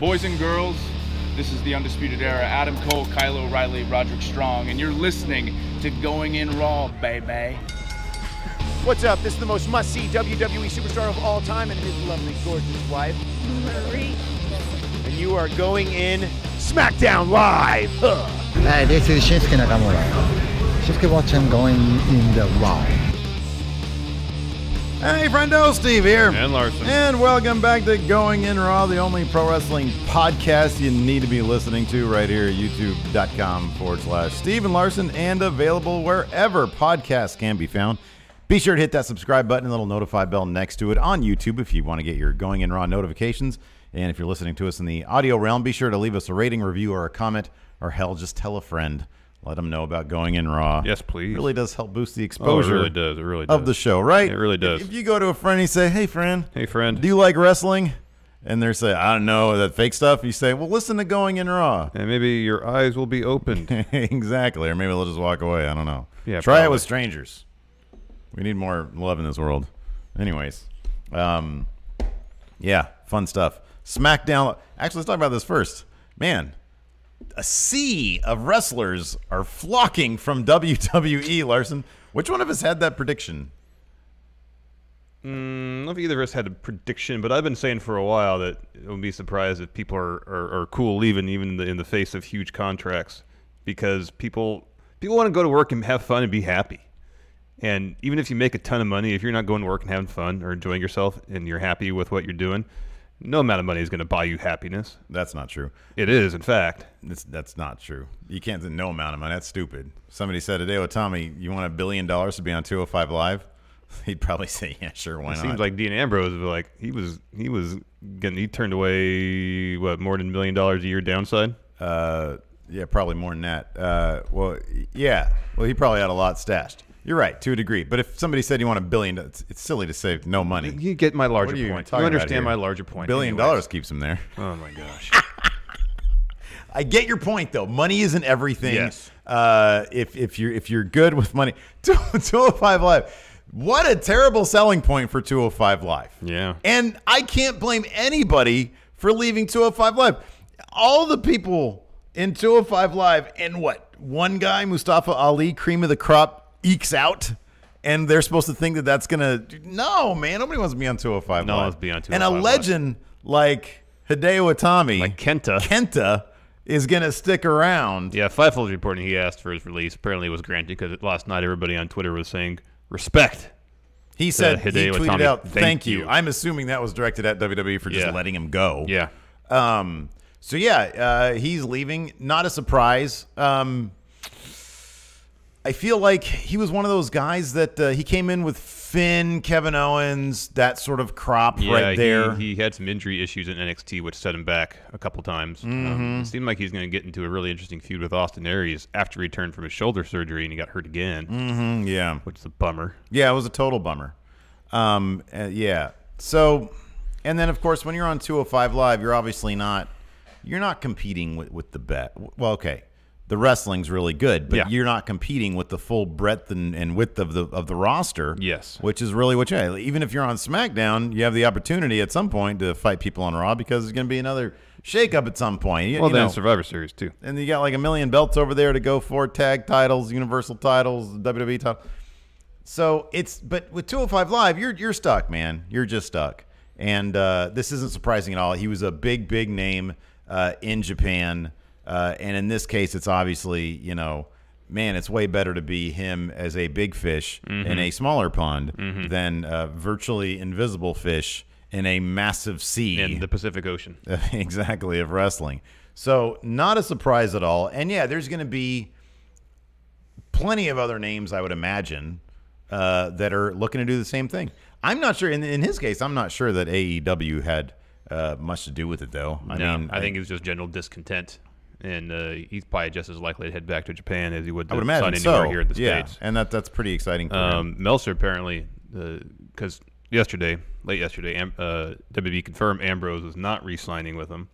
Boys and girls, this is the Undisputed Era. Adam Cole, Kyle O'Reilly, Roderick Strong, and you're listening to Going In Raw, baby. What's up? This is the most must-see WWE superstar of all time and his lovely, gorgeous wife, Marie. And you are going in SmackDown Live. Hey, this is Shinsuke Nakamura. Shinsuke watching Going In the Raw. Hey, friendo, Steve here. And Larson. And welcome back to Going In Raw, the only pro wrestling podcast you need to be listening to right here at youtube.com/Steve and Larson, and available wherever podcasts can be found. Be sure to hit that subscribe button and little notify bell next to it on YouTube if you want to get your Going In Raw notifications. And if you're listening to us in the audio realm, be sure to leave us a rating, review, or a comment, or hell, just tell a friend. Let them know about Going In Raw. Yes, please. It really does help boost the exposure it really does. It really does. of the show, right? It really does. If you go to a friend and you say, hey, friend. Hey, friend. Do you like wrestling? And they're saying, I don't know, that fake stuff. You say, well, listen to Going In Raw. And maybe your eyes will be opened. Exactly. Or maybe they'll just walk away. I don't know. Yeah, Try probably. it with strangers. We need more love in this world. Anyways. Yeah, fun stuff. SmackDown. Actually, let's talk about this first. Man, a sea of wrestlers are flocking from WWE, Larson. Which one of us had that prediction? I don't know if either of us had a prediction, but I've been saying for a while that I wouldn't be surprised if people are cool leaving, even in the face of huge contracts, because people want to go to work and have fun and be happy. And even if you make a ton of money, if you're not going to work and having fun or enjoying yourself and you're happy with what you're doing, no amount of money is going to buy you happiness. That's not true. It is, in fact. That's not true. You can't say no amount of money. That's stupid. Somebody said today, well, Tommy, you want $1 billion to be on 205 Live? He'd probably say, yeah, sure, why not? Seems like Dean Ambrose was like he turned away more than $1 million a year downside. Yeah, probably more than that. Well, he probably had a lot stashed. You're right, to a degree. But if somebody said you want $1 billion, it's silly to say no money. You get my larger point. You understand my larger point. $1 billion keeps him there. Oh my gosh. I get your point, though. Money isn't everything. Yes. If you're good with money, 205 Live. What a terrible selling point for 205 Live. Yeah. And I can't blame anybody for leaving 205 Live. All the people in 205 Live, and what? One guy, Mustafa Ali, cream of the crop, ekes out, and they're supposed to think that that's going to... No, man. Nobody wants to be on 205 No Live. one wants to be on 205 And a legend like Hideo Itami... Like Kenta. Kenta is going to stick around. Yeah, Fightful's reporting he asked for his release. Apparently it was granted because last night everybody on Twitter was saying, respect. He said, he Hideo tweeted Itami, out, thank you. you. I'm assuming that was directed at WWE for just letting him go. Yeah. So, he's leaving. Not a surprise. I feel like he was one of those guys that he came in with Finn, Kevin Owens, that sort of crop right there. He had some injury issues in NXT, which set him back a couple times. It seemed like he's going to get into a really interesting feud with Austin Aries after he returned from his shoulder surgery and he got hurt again. Yeah. Which is a bummer. Yeah, it was a total bummer. So, and then, of course, when you're on 205 Live, you're obviously not competing with the bet. Well, okay. The wrestling's really good, but you're not competing with the full breadth and width of the roster. Yes. Which is really what you... Even if you're on SmackDown, you have the opportunity at some point to fight people on Raw because there's going to be another shakeup at some point. Then Survivor Series, too. And you got like 1 million belts over there to go for, tag titles, Universal titles, WWE titles. So but with 205 Live, you're stuck, man. You're just stuck. And this isn't surprising at all. He was a big name in Japan. And in this case, it's obviously, man, it's way better to be him as a big fish in a smaller pond than virtually invisible fish in a massive sea. In the Pacific Ocean. Exactly, of wrestling. So not a surprise at all. And, there's going to be plenty of other names, I would imagine, that are looking to do the same thing. I'm not sure. In his case, I'm not sure that AEW had much to do with it, though. I think it was just general discontent. And he's probably just as likely to head back to Japan as he would to I would sign imagine anywhere here in the States. And that's pretty exciting for him. Meltzer apparently, because late yesterday, WWE confirmed Ambrose was not re-signing with him.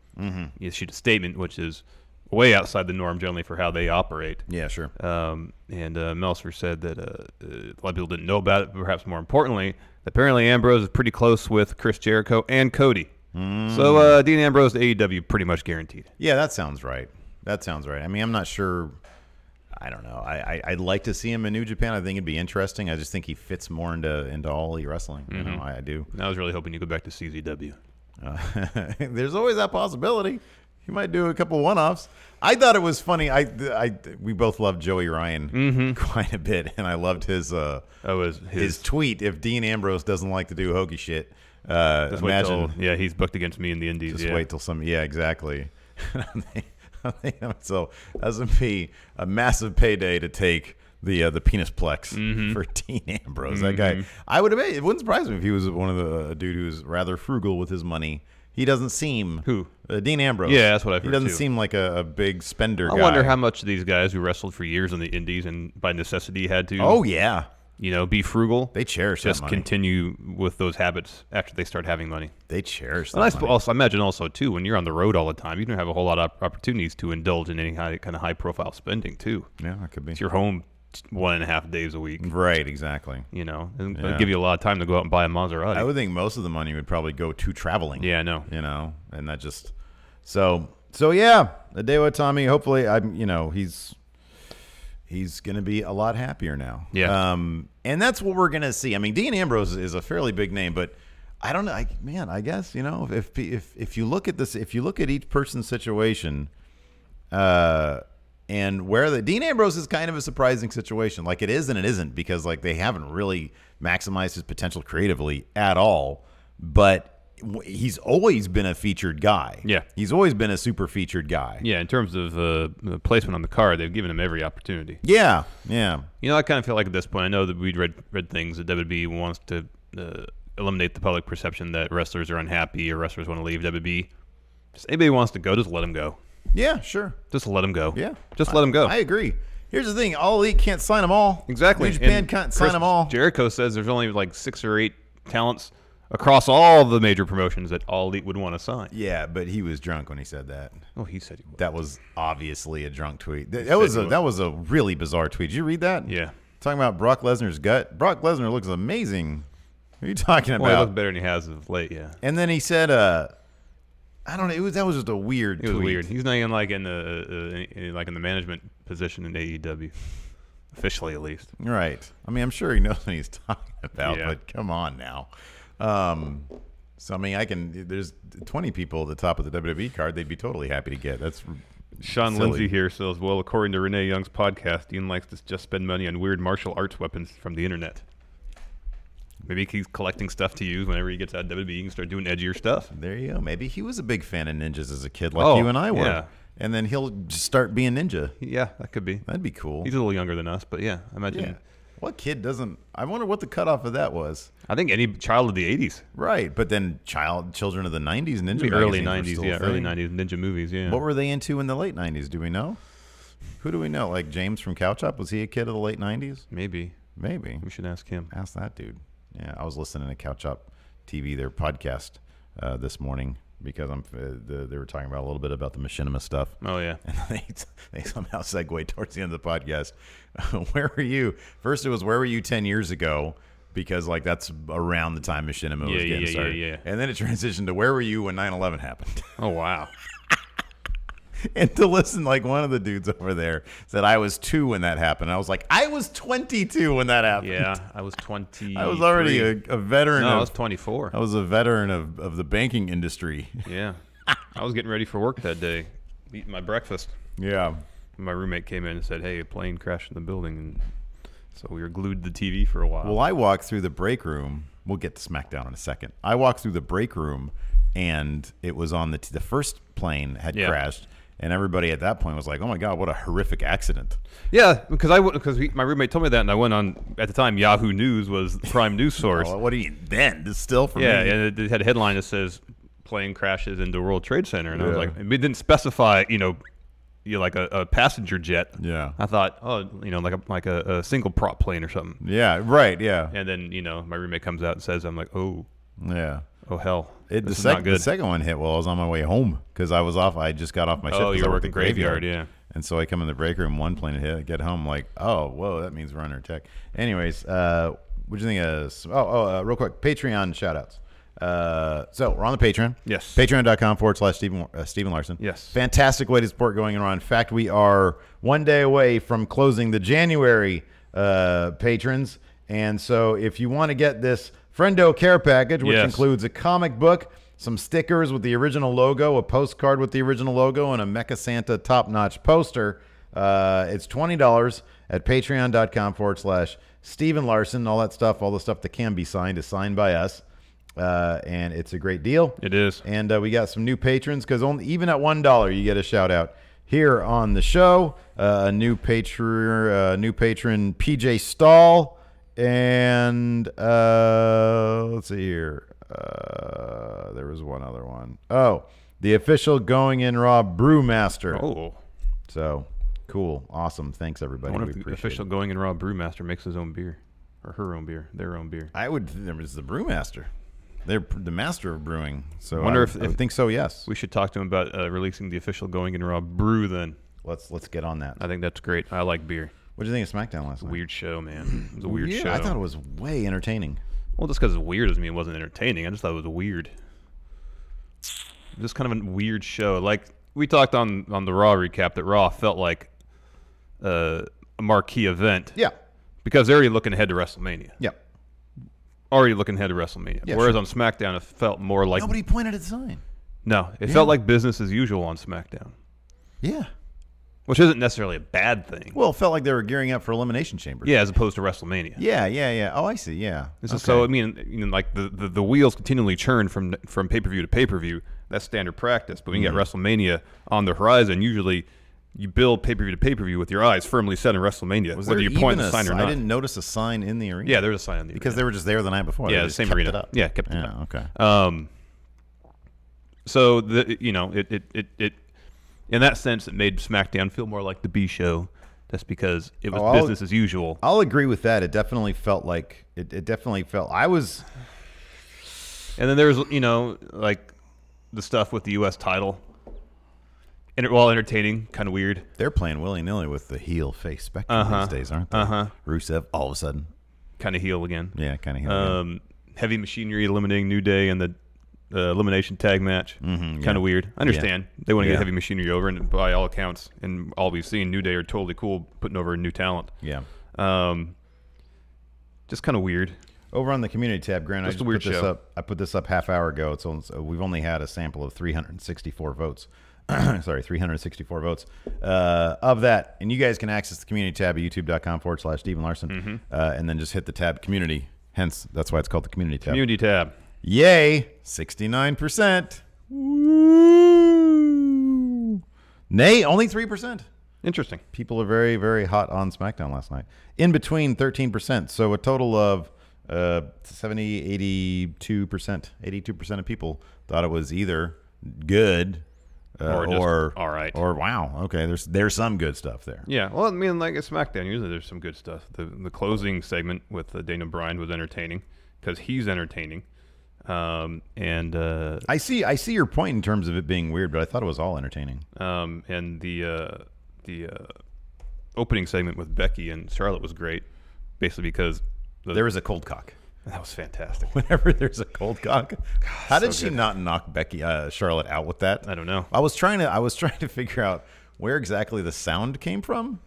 He issued a statement, which is way outside the norm generally for how they operate. Yeah, sure. And Meltzer said that a lot of people didn't know about it, but perhaps more importantly, apparently Ambrose is pretty close with Chris Jericho and Cody. So Dean Ambrose to AEW pretty much guaranteed. Yeah, that sounds right. That sounds right. I mean, I'm not sure. I don't know. I'd like to see him in New Japan. I think it'd be interesting. I just think he fits more into All Elite Wrestling. You know, I do. I was really hoping you go back to CZW. There's always that possibility. He might do a couple one-offs. I thought it was funny. We both loved Joey Ryan quite a bit, and I loved his tweet. If Dean Ambrose doesn't like to do hokey shit, imagine. He's booked against me in the Indies. Just wait till some. Yeah, exactly. So that's gonna be a massive payday to take the penis plex for Dean Ambrose. That guy, I would have. It wouldn't surprise me if he was one of the dude who's rather frugal with his money. He doesn't seem Dean Ambrose. Yeah, that's what I've heard. He doesn't too. seem like a big spender. I guy. wonder how much these guys who wrestled for years on the Indies and by necessity had to. Oh yeah. Be frugal. They cherish just that money. Continue with those habits after they start having money. They cherish that and money. I imagine also too, when you're on the road all the time, you don't have a whole lot of opportunities to indulge in any kind of high profile spending too. Yeah, that could be. You're home 1.5 days a week. Right, exactly. And it'll give you a lot of time to go out and buy a Maserati. I would think most of the money would probably go to traveling. Yeah, I know. And that just so yeah, Hideo Itami, hopefully he's going to be a lot happier now. Yeah. And that's what we're going to see. I mean, Dean Ambrose is a fairly big name, but I don't know. I guess, if you look at this, if you look at each person's situation, and where Dean Ambrose is kind of a surprising situation. Like it is and it isn't, because like they haven't really maximized his potential creatively at all, but he's always been a featured guy. Yeah. He's always been a super featured guy. Yeah, in terms of the placement on the card, they've given him every opportunity. Yeah, yeah. I kind of feel like at this point, I know that we'd read things that WWE wants to eliminate the public perception that wrestlers are unhappy or wrestlers want to leave WWE. Just anybody who wants to go, just let them go. Yeah, sure. Just let them go. Yeah. Just let them go. I agree. Here's the thing. All Elite can't sign them all. Exactly. New Japan can't sign them all. Jericho says there's only like 6 or 8 talents across all the major promotions that All Elite would want to sign. Yeah, but he was drunk when he said that. Oh, he said he was. That was obviously a drunk tweet. That was a really bizarre tweet. Did you read that? Yeah. Talking about Brock Lesnar's gut. Brock Lesnar looks amazing. What are you talking about? Well, he looked better than he has of late, yeah. And then he said, I don't know. That was just a weird tweet. It was weird. He's not even like in the management position in AEW, officially at least. Right. I mean, I'm sure he knows what he's talking about, but come on now. So I mean, there's 20 people at the top of the WWE card. They'd be totally happy to get. That's Sean silly. Lindsay here says, well, according to Renee Young's podcast, Dean likes to just spend money on weird martial arts weapons from the internet. Maybe he's collecting stuff to use whenever he gets out of WWE. He can start doing edgier stuff. There you go. Maybe he was a big fan of ninjas as a kid, like you and I were. Yeah. And then he'll just start being ninja. Yeah, that could be. That'd be cool. He's a little younger than us, but yeah, I imagine. Yeah. What kid doesn't? I wonder what the cutoff of that was. I think any child of the 80s. Right, but then children of the 90s, ninja Maybe early magazines 90s, yeah, early 90s ninja movies, yeah. What were they into in the late 90s? Do we know? Who do we know? Like James from Cow Chop? Was he a kid of the late 90s? Maybe. We should ask him. Ask that dude. Yeah, I was listening to Cow Chop TV, their podcast, this morning, because they were talking about a little bit about the machinima stuff. Oh yeah, and they somehow segued towards the end of the podcast. Where were you? First, it was where were you 10 years ago? Because like that's around the time machinima was getting started. Yeah. And then it transitioned to where were you when 9/11 happened? Oh wow. And to listen, like one of the dudes over there said, I was 2 when that happened. I was like, I was 22 when that happened. Yeah, I was 20. I was already a veteran. No, I was 24. I was a veteran of the banking industry. Yeah. I was getting ready for work that day, eating my breakfast. Yeah. My roommate came in and said, hey, a plane crashed in the building. And so we were glued to the TV for a while. Well, I walked through the break room. We'll get to SmackDown in a second. I walked through the break room, and it was on the first plane had crashed. And everybody at that point was like, "Oh my God, what a horrific accident!" Yeah, because my roommate told me that, and I went on at the time. Yahoo News was the prime news source. Oh, what do you then? This still for me. Yeah, and it had a headline that says "Plane crashes into World Trade Center," and I was like, it didn't specify, like a passenger jet. Yeah, I thought, like a single prop plane or something. Yeah, right. Yeah, and then my roommate comes out and says, "I'm like, oh, yeah." Oh hell! The second one hit while I was on my way home because I was off. I just got off my shift. Oh, you were working graveyard, yeah. And so I come in the break room, one plane hit. I get home, like, oh, whoa, that means we're under attack. Anyways, what do you think? Real quick, Patreon shoutouts. So we're on the Patreon. Yes. Patreon.com/Stephen Larson. Yes. Fantastic way to support Going In Raw. In fact, we are one day away from closing the January patrons. And so if you want to get this Friendo Care Package, which includes a comic book, some stickers with the original logo, a postcard with the original logo, and a Mecha Santa top-notch poster, it's $20 at patreon.com/Stephen Larson. All that stuff, all the stuff that can be signed is signed by us. And it's a great deal. It is. And we got some new patrons because even at $1 you get a shout out here on the show. A new patron, PJ Stahl, and let's see here. There was one other one. Oh, the official Going In Raw Brewmaster. Oh, so cool, awesome. Thanks everybody. I wonder if the official Going In Raw Brewmaster makes his own beer or her own beer, their own beer. I would. There was the Brewmaster. They're the master of brewing, so I would think so. Yes, we should talk to him about releasing the official Going In Raw brew. Then let's get on that. I think that's great. I like beer. What did you think of SmackDown last night? Weird show, man. It was a weird show. I thought it was way entertaining. Well, just because it's weird doesn't mean it wasn't entertaining. I just thought it was weird. Just kind of a weird show. Like we talked on the Raw recap that Raw felt like a marquee event. Yeah, because they're already looking ahead to WrestleMania. Yeah. Already looking ahead to WrestleMania. Yeah, Whereas on SmackDown, it felt more like... Nobody pointed at the sign. No, it felt like business as usual on SmackDown. Yeah. Which isn't necessarily a bad thing. Well, it felt like they were gearing up for Elimination Chamber. Yeah, as opposed to WrestleMania. Yeah. Oh, I see, yeah. So, I mean, like the wheels continually churn from pay-per-view to pay-per-view. That's standard practice. But when you get WrestleMania on the horizon, usually... You build pay-per-view to pay-per-view with your eyes firmly set in WrestleMania, whether you point the sign or not. I didn't notice a sign in the arena. Yeah, there was a sign in the arena. Because they were just there the night before. Yeah, the same arena. It up. Yeah, kept it up. Okay. So, it in that sense, it made SmackDown feel more like the B show just because it was business as usual. I'll agree with that. It definitely felt like – it definitely felt – I was – And then there was, like the stuff with the U.S. title. While entertaining, kind of weird. They're playing willy-nilly with the heel-face spectrum these days, aren't they? Rusev, all of a sudden. Kind of heel again. Yeah, kind of heel again. Heavy Machinery eliminating New Day in the elimination tag match. Kind of weird. I understand. They want to get Heavy Machinery over, and by all accounts, and all we've seen, New Day are totally cool putting over new talent. Yeah. Just kind of weird. Over on the community tab, Grant, I put this up half hour ago. We've only had a sample of 364 votes. Sorry, 364 votes of that. And you guys can access the community tab at youtube.com/Stephen Larson. And then just hit the tab community. Hence, that's why it's called the community tab. Community tab. Yay, 69%. Woo. Nay, only 3%. Interesting. People are very, very hot on SmackDown last night. In between 13%. So a total of 70, 82%. 82% of people thought it was either good or all right, or wow. Okay, there's some good stuff there. Yeah, well, I mean, like at SmackDown, usually there's some good stuff. The closing segment with Daniel Bryan was entertaining because he's entertaining. And I see your point in terms of it being weird, but I thought it was all entertaining. And the opening segment with Becky and Charlotte was great, basically because there was a cold cock. That was fantastic. Whenever there's a cold cock, how did she not knock Charlotte out with that? I don't know. I was trying to figure out where exactly the sound came from.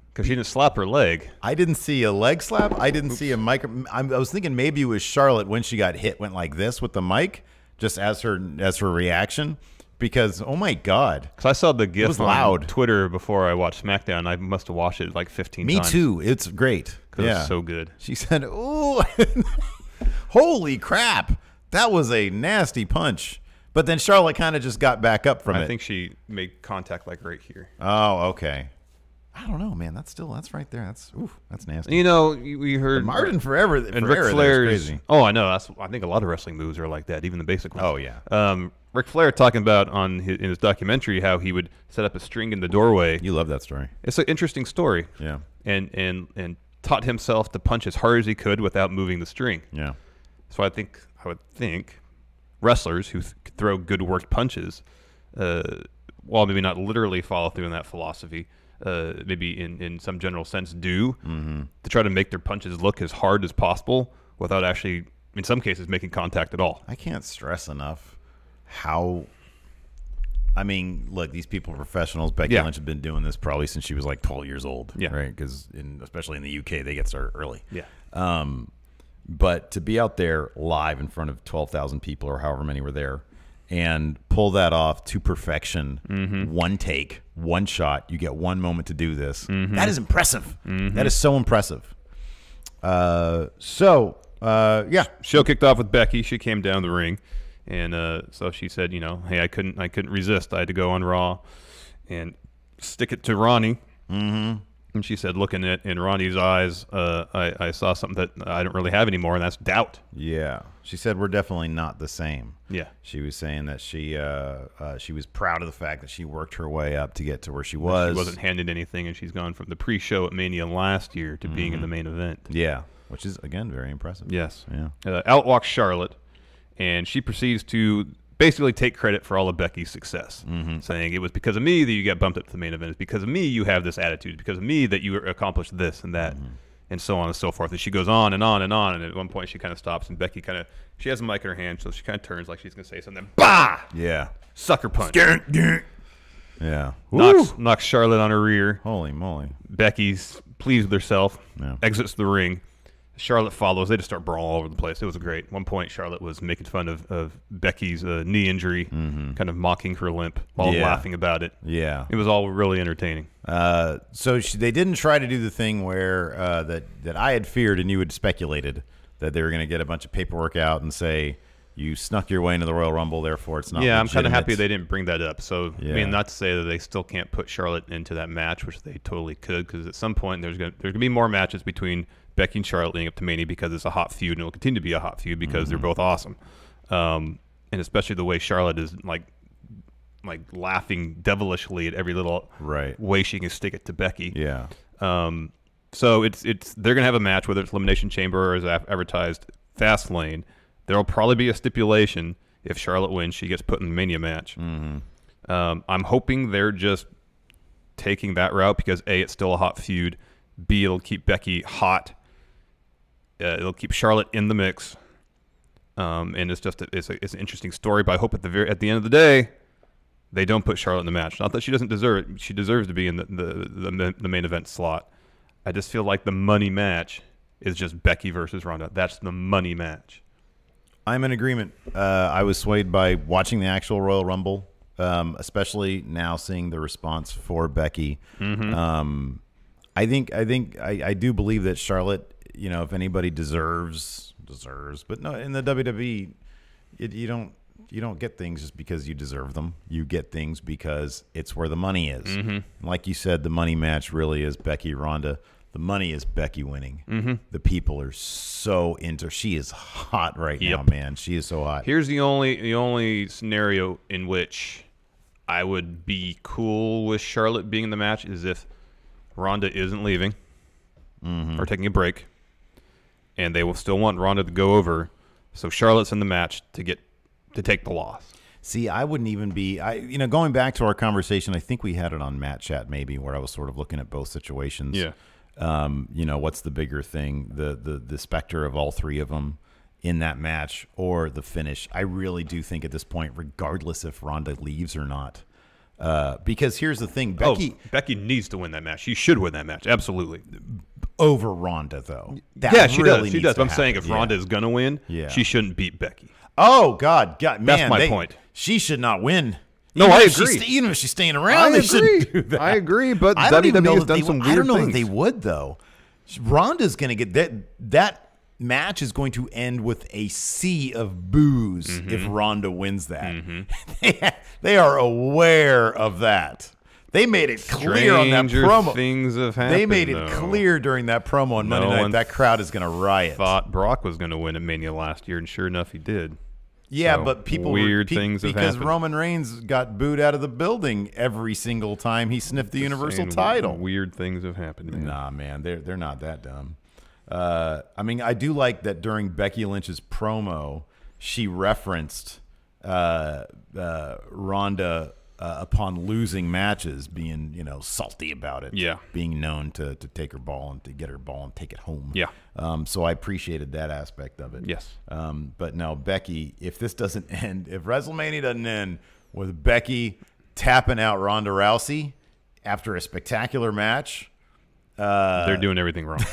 Because she didn't slap her leg. I didn't see a leg slap. I didn't see a mic. I was thinking maybe it was Charlotte when she got hit, went like this with the mic, just as her reaction. Because oh my god! Because I saw the GIF on loud. Twitter before I watched SmackDown. I must have watched it like 15 times. Me too. It's great. Because it's so good. She said, "Ooh, holy crap! That was a nasty punch." But then Charlotte kind of just got back up from it. I think she made contact like right here. Oh, okay. I don't know, man. That's right there. That's nasty. You know, we heard the Martin forever and Ric Flair's crazy. Oh, I know. I think a lot of wrestling moves are like that, even the basic ones. Oh yeah. Ric Flair talking about in his documentary how he would set up a string in the doorway. You love that story. It's an interesting story. Yeah. And taught himself to punch as hard as he could without moving the string. Yeah. So I would think wrestlers who could throw good worked punches, while maybe not literally follow through in that philosophy, maybe in some general sense do, to try to make their punches look as hard as possible without actually in some cases, making contact at all. I can't stress enough how. I mean, look, these people are professionals. Becky Lynch has been doing this probably since she was like 12 years old, right? Because especially in the UK, they get started early. Yeah. But to be out there live in front of 12,000 people or however many were there and pull that off to perfection, one take, one shot, you get one moment to do this. That is impressive. That is so impressive. Yeah. Show kicked off with Becky. She came down the ring. And so she said, you know, hey, I couldn't resist. I had to go on Raw and stick it to Ronnie. And she said, looking in Ronnie's eyes, I saw something that I don't really have anymore, and that's doubt. Yeah. She said we're definitely not the same. Yeah. She was saying that she was proud of the fact that she worked her way up to get to where she was. She wasn't handed anything, and she's gone from the pre-show at Mania last year to being in the main event. Yeah, which is, again, very impressive. Yes. Yeah. Out walks Charlotte, and she proceeds to basically take credit for all of Becky's success, saying it was because of me that you got bumped up to the main event. It's because of me you have this attitude. It's because of me that you accomplished this and that, and so on and so forth. And she goes on and on and on, and at one point she kind of stops, and Becky she has a mic in her hand, so she kind of turns like she's going to say something. Bah! Yeah. Sucker punch. Yeah. Knocks Charlotte on her rear. Holy moly. Becky's pleased with herself, Yeah. exits the ring. Charlotte follows. They just start brawling all over the place. It was great. At one point, Charlotte was making fun of Becky's knee injury, kind of mocking her limp while laughing about it. Yeah. It was all really entertaining. So they didn't try to do the thing where that I had feared and you had speculated that they were going to get a bunch of paperwork out and say you snuck your way into the Royal Rumble, therefore it's not. Yeah, I'm kind of legitimate. happy they didn't bring that up. So Yeah. I mean, not to say that they still can't put Charlotte into that match, which they totally could, because at some point there's gonna be more matches between Becky and Charlotte leading up to Mania because it's a hot feud, and it will continue to be a hot feud because they're both awesome. And especially the way Charlotte is like laughing devilishly at every little way she can stick it to Becky. Yeah. So they're gonna have a match, whether it's Elimination Chamber or as advertised Fastlane. There will probably be a stipulation if Charlotte wins, she gets put in the Mania match. I'm hoping they're just taking that route because A, it's still a hot feud. B, it'll keep Becky hot. It'll keep Charlotte in the mix, and it's an interesting story. But I hope at the end of the day, they don't put Charlotte in the match. Not that she doesn't deserve it; she deserves to be in the main event slot. I just feel like the money match is just Becky versus Ronda. That's the money match. I'm in agreement. I was swayed by watching the actual Royal Rumble, especially now seeing the response for Becky. I do believe that Charlotte, you know, if anybody deserves, but no, in the WWE, you don't get things just because you deserve them. You get things because it's where the money is. Like you said, the money match really is Becky Ronda. The money is Becky winning. The people are so into. She is hot right now, man. She is so hot. Here's the only scenario in which I would be cool with Charlotte being in the match is if Ronda isn't leaving or taking a break, and they will still want Ronda to go over. So Charlotte's in the match to take the loss. See, I wouldn't even be. Going back to our conversation, I think we had it on Matt Chat maybe, where I was sort of looking at both situations. Yeah. What's the bigger thing, the specter of all three of them in that match or the finish? I really do think at this point, regardless if Ronda leaves or not, because here's the thing, Becky needs to win that match. She should win that match, absolutely. Over Ronda, though. She does. She does. But I'm saying if Ronda is gonna win, she shouldn't beat Becky. Oh God, man, that's my point. She should not win. No, I agree. Even if she's staying around, they shouldn't do that. I agree, but WWE has done some weird things. I don't know if they would, though. Ronda's going to get that match is going to end with a sea of boos if Ronda wins that. They are aware of that. They made it clear on that promo. Things have happened. They made it clear during that promo on Monday night that crowd is going to riot. Thought Brock was going to win at Mania last year, and sure enough, he did. Yeah, so but things have because happened. Roman Reigns got booed out of the building every single time he sniffed the Universal title. Weird things have happened. Man. Nah, man, they're not that dumb. I do like that during Becky Lynch's promo, she referenced Ronda upon losing matches, being salty about it. Yeah. Being known to take her ball and to get her ball and take it home. Yeah. So I appreciated that aspect of it. Yes. But no, Becky, if this doesn't end, if WrestleMania doesn't end with Becky tapping out Ronda Rousey after a spectacular match, they're doing everything wrong.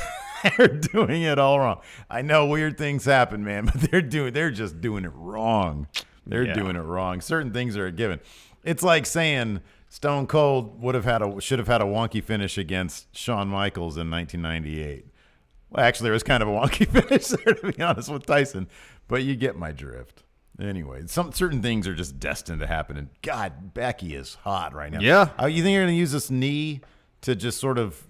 they're doing it all wrong. I know weird things happen, man, but they're just doing it wrong. They're doing it wrong. Certain things are a given. It's like saying Stone Cold should have had a wonky finish against Shawn Michaels in 1998. Well, actually, there was kind of a wonky finish there, to be honest, with Tyson, but you get my drift. Anyway, certain things are just destined to happen, and God, Becky is hot right now. Yeah. You think you're going to use this knee to just sort of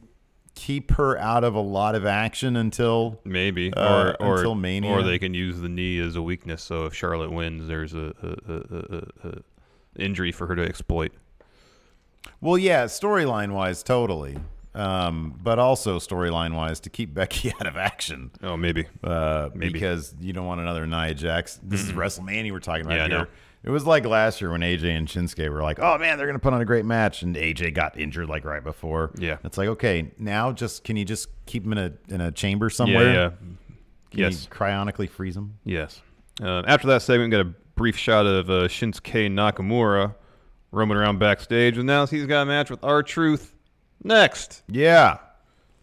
keep her out of a lot of action until maybe until Mania, or they can use the knee as a weakness. So if Charlotte wins, there's a injury for her to exploit. Well, yeah, storyline wise, totally, but also storyline wise to keep Becky out of action. Oh, maybe, because you don't want another Nia Jax. This is WrestleMania we're talking about Yeah, I here. know. It was like last year when AJ and Shinsuke were like, "Oh man, they're going to put on a great match," and AJ got injured like right before. Yeah, it's like, okay, now can you just keep him in a chamber somewhere? Yeah. Can you cryonically freeze him? Yes. After that segment, we got a brief shot of Shinsuke Nakamura roaming around backstage, and now he's got a match with R-Truth next. Yeah.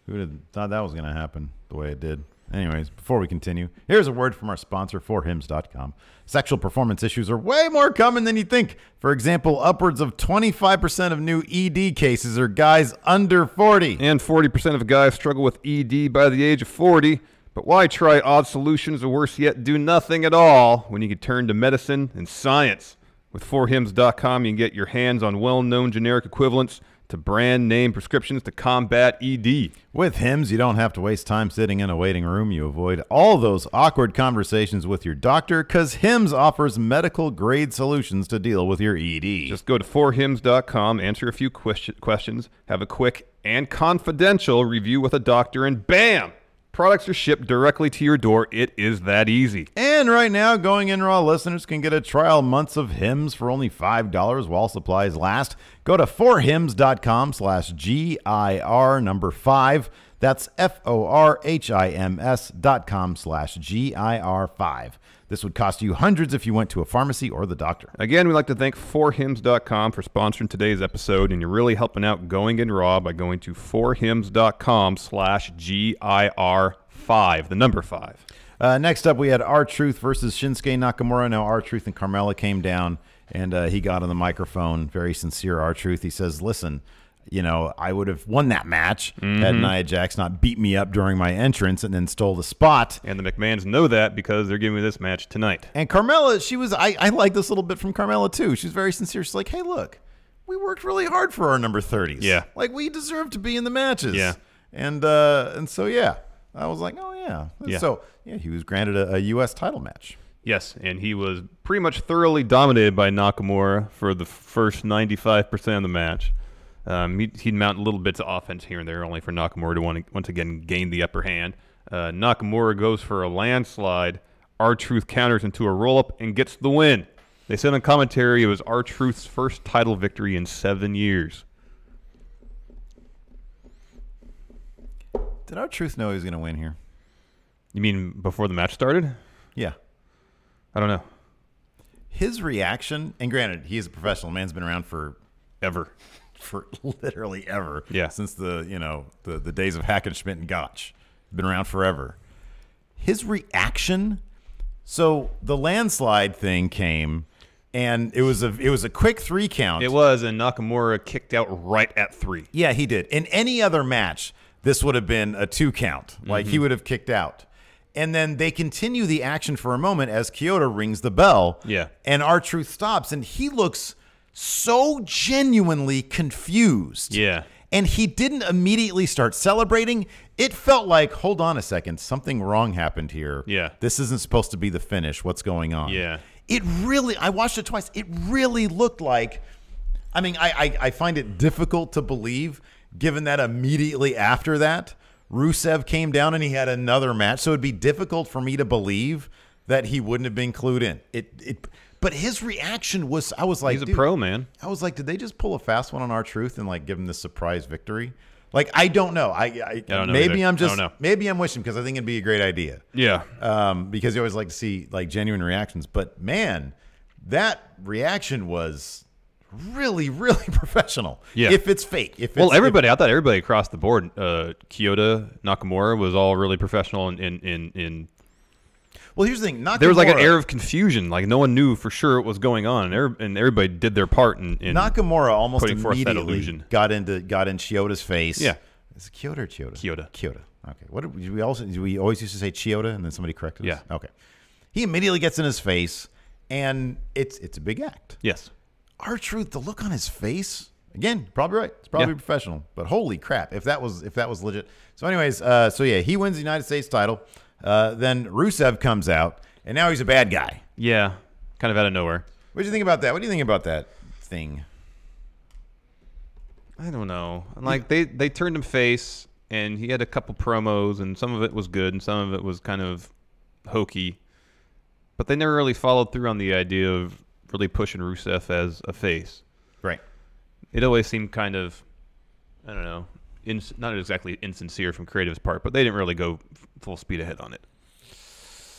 Who would have thought that was going to happen the way it did? Anyways, before we continue, here's a word from our sponsor, forhims.com. Sexual performance issues are way more common than you think. For example, upwards of 25% of new ED cases are guys under 40. And 40% of guys struggle with ED by the age of 40. But why try odd solutions, or worse yet, do nothing at all when you can turn to medicine and science? With forhims.com, you can get your hands on well-known generic equivalents to brand name prescriptions to combat ED. With Hims, you don't have to waste time sitting in a waiting room. You avoid all those awkward conversations with your doctor because Hims offers medical-grade solutions to deal with your ED. Just go to forhims.com, answer a few questions, have a quick and confidential review with a doctor, and bam! Products are shipped directly to your door. It is that easy. And right now, Going In Raw listeners can get a trial months of Hims for only $5 while supplies last. Go to forhims.com/GIR5. That's FORHIMS.com/GIR5. This would cost you hundreds if you went to a pharmacy or the doctor. Again, we'd like to thank forhims.com for sponsoring today's episode, and you're really helping out Going In Raw by going to forhims.com/GIR5, the number 5. Next up, we had R-Truth versus Shinsuke Nakamura. Now, R-Truth and Carmella came down, and he got on the microphone, very sincere R-Truth. He says, listen, I would have won that match had Nia Jax not beat me up during my entrance and then stole the spot. And the McMahons know that because they're giving me this match tonight. And Carmella, I like this little bit from Carmella, too. She's very sincere. She's like, hey, look, we worked really hard for our number 30s. Yeah. Like, we deserve to be in the matches. Yeah. And so, yeah, I was like, oh, yeah. So, yeah, he was granted a U.S. title match. Yes, and he was pretty much thoroughly dominated by Nakamura for the first 95% of the match. He'd mount little bits of offense here and there, only for Nakamura to once again gain the upper hand. Nakamura goes for a landslide. R-Truth counters into a roll-up and gets the win. They said on commentary it was R-Truth's first title victory in 7 years. Did R-Truth know he was going to win here? You mean before the match started? Yeah. I don't know. His reaction, and granted, he is a professional. Man's been around for literally ever. Yeah. Since the days of Hackenschmidt and Gotch. Been around forever. His reaction, so the landslide thing came, and it was a quick 3 count. It was, and Nakamura kicked out right at 3. Yeah, he did. In any other match, this would have been a 2 count. Like, he would have kicked out. And then they continue the action for a moment as Kyoto rings the bell. Yeah. And R-Truth stops, and he looks so genuinely confused. Yeah. And he didn't immediately start celebrating. It felt like, hold on a second, something wrong happened here. Yeah. This isn't supposed to be the finish. What's going on? Yeah. It really, I watched it twice. It really looked like, I mean, I find it difficult to believe, given that immediately after that, Rusev came down and he had another match. So it'd be difficult for me to believe that he wouldn't have been clued in. But his reaction was, I was like, he's a pro, man. I was like, did they just pull a fast one on R-Truth and like give him this surprise victory? Like, I don't know. I don't know maybe either. I'm just I don't know. maybe I'm wishing because I think it'd be a great idea. Yeah. Because you always like to see like genuine reactions. But man, that reaction was really, really professional. Yeah. If it's fake. I thought everybody across the board, Kyoto, Nakamura, was all really professional in well, here's the thing. Nakamura, there was like an air of confusion. Like no one knew for sure what was going on, and everybody did their part in Nakamura almost putting forth that immediately illusion. got in Chioda's face. Yeah. Is it Kyoto or Chioda? Kyoto. Okay. What did we always used to say Chioda and then somebody corrected us? Yeah. Okay. He immediately gets in his face, and it's a big act. Yes. R-Truth, the look on his face, again, probably right. It's probably professional, but holy crap, if that was legit. So, anyways, he wins the United States title. Then Rusev comes out, and now he's a bad guy. Yeah, kind of out of nowhere. What do you think about that? What do you think about that thing? I don't know. Like they turned him face, and he had a couple promos, and some of it was good, and some of it was kind of hokey. But they never really followed through on the idea of really pushing Rusev as a face. Right. It always seemed kind of, I don't know, not exactly insincere from creative's part, but they didn't really go full speed ahead on it.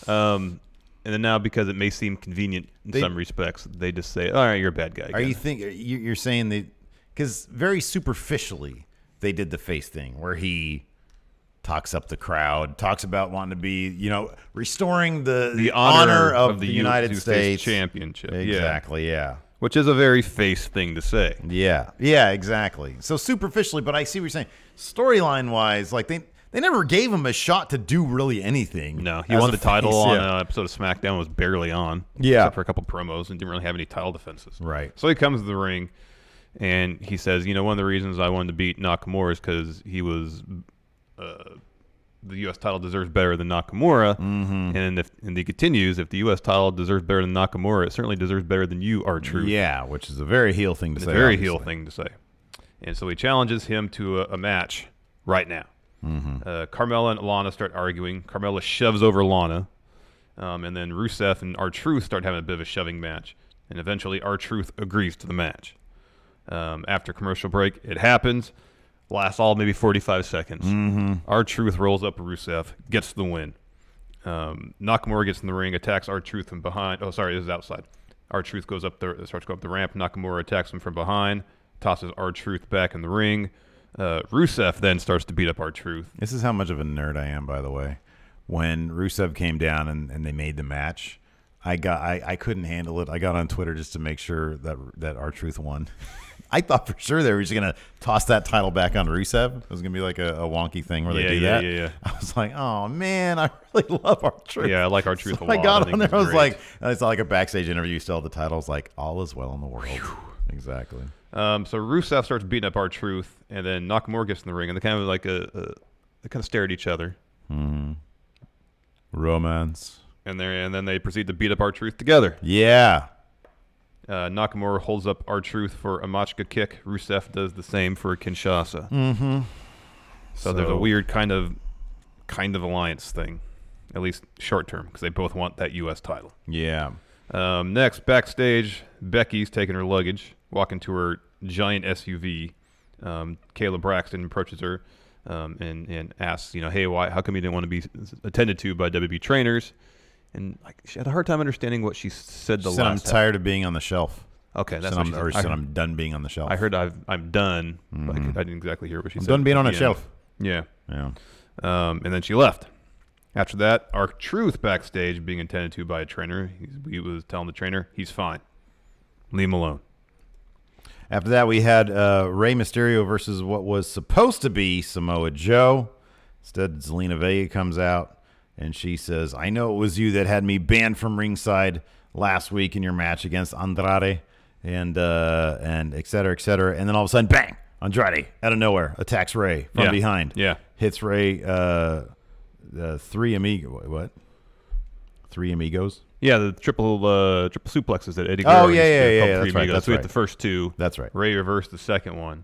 And then now, because it may seem convenient in some respects, they just say, "All right, you're a bad guy." You're saying they, because very superficially they did the face thing where he talks up the crowd, talks about wanting to be, restoring the honor of the United States Championship. Exactly. Yeah. Which is a very face thing to say. Yeah, exactly. So superficially, but I see what you're saying. Storyline-wise, like they never gave him a shot to do really anything. No, he won the title on an episode of SmackDown, was barely on. Yeah. Except for a couple promos and didn't really have any title defenses. Right. So he comes to the ring, and he says, one of the reasons I wanted to beat Nakamura is because he was the U.S. title deserves better than Nakamura. Mm-hmm. And he continues, if the U.S. title deserves better than Nakamura, it certainly deserves better than you, R-Truth. Yeah, which is a very heel thing to say. Very heel thing to say. And so he challenges him to a match right now. Mm-hmm. Carmella and Lana start arguing. Carmella shoves over Lana. And then Rusev and R-Truth start having a bit of a shoving match. And eventually R-Truth agrees to the match. After commercial break, it happens. Lasts all maybe 45 seconds. Mm-hmm. R-Truth rolls up Rusev, gets the win. Nakamura gets in the ring, attacks R-Truth from behind. Oh, sorry, this is outside. R-Truth goes up there, starts to go up the ramp. Nakamura attacks him from behind, tosses R-Truth back in the ring. Rusev then starts to beat up R-Truth. This is how much of a nerd I am, by the way. When Rusev came down and they made the match, I couldn't handle it. I got on Twitter just to make sure that R-Truth won. I thought for sure they were just going to toss that title back on Rusev. It was going to be like a wonky thing where they do that. Yeah. I was like, oh, man, I really love R-Truth. Yeah, I like R-Truth a lot. I got on there. I was like, I saw like a backstage interview, still the title. I was like, all is well in the world. Exactly. So Rusev starts beating up R-Truth, and then Nakamura gets in the ring, and they kind of like they kind of stare at each other. Mm-hmm. Romance. And then they proceed to beat up R-Truth together. Yeah. Nakamura holds up R-Truth for a Machka kick. Rusev does the same for a Kinshasa. Mm-hmm. So there's a weird kind of alliance thing, at least short term, because they both want that U.S. title. Yeah. Next, backstage, Becky's taking her luggage, walking to her giant SUV. Kayla Braxton approaches her and asks, hey, how come you didn't want to be attended to by WB trainers? And she had a hard time understanding what she said last time. I'm tired of being on the shelf. Okay, that's what she said. Or said I'm done being on the shelf. I heard I'm done. But I didn't exactly hear what she said. I'm done being on a shelf. Yeah. And then she left. After that, R-Truth backstage being attended to by a trainer. He was telling the trainer he's fine. Leave him alone. After that, we had Rey Mysterio versus what was supposed to be Samoa Joe. Instead, Zelina Vega comes out. And she says, I know it was you that had me banned from ringside last week in your match against Andrade and et cetera, et cetera. And then all of a sudden, bang, Andrade out of nowhere attacks Rey from behind. Yeah. Hits Rey, three amigos. Yeah, the triple suplexes that Eddie Guerrero That's right. That's right. The first two. That's right. Rey reversed the second one.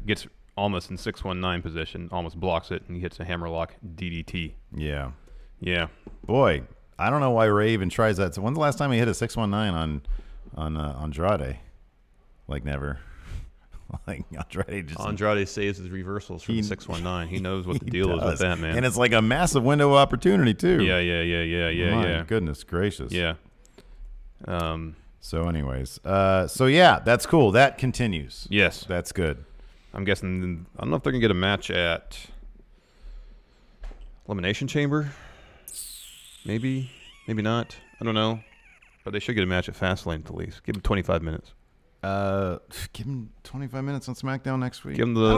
Gets almost in 619 position, almost blocks it, and he hits a hammerlock DDT. Yeah. Yeah. Boy, I don't know why Rey even tries that. So when's the last time he hit a 619 on Andrade? Like never. Like Andrade saves his reversals from 619. He knows what the deal is with that, man. And it's like a massive window of opportunity too. Yeah. Goodness gracious. Yeah. So anyways, so yeah, that's cool. That continues. Yes. That's good. I'm guessing, I don't know if they're going to get a match at Elimination Chamber. Maybe not. I don't know. But they should get a match at Fastlane at least. Give them 25 minutes. Give him 25 minutes on SmackDown next week. Give him the, I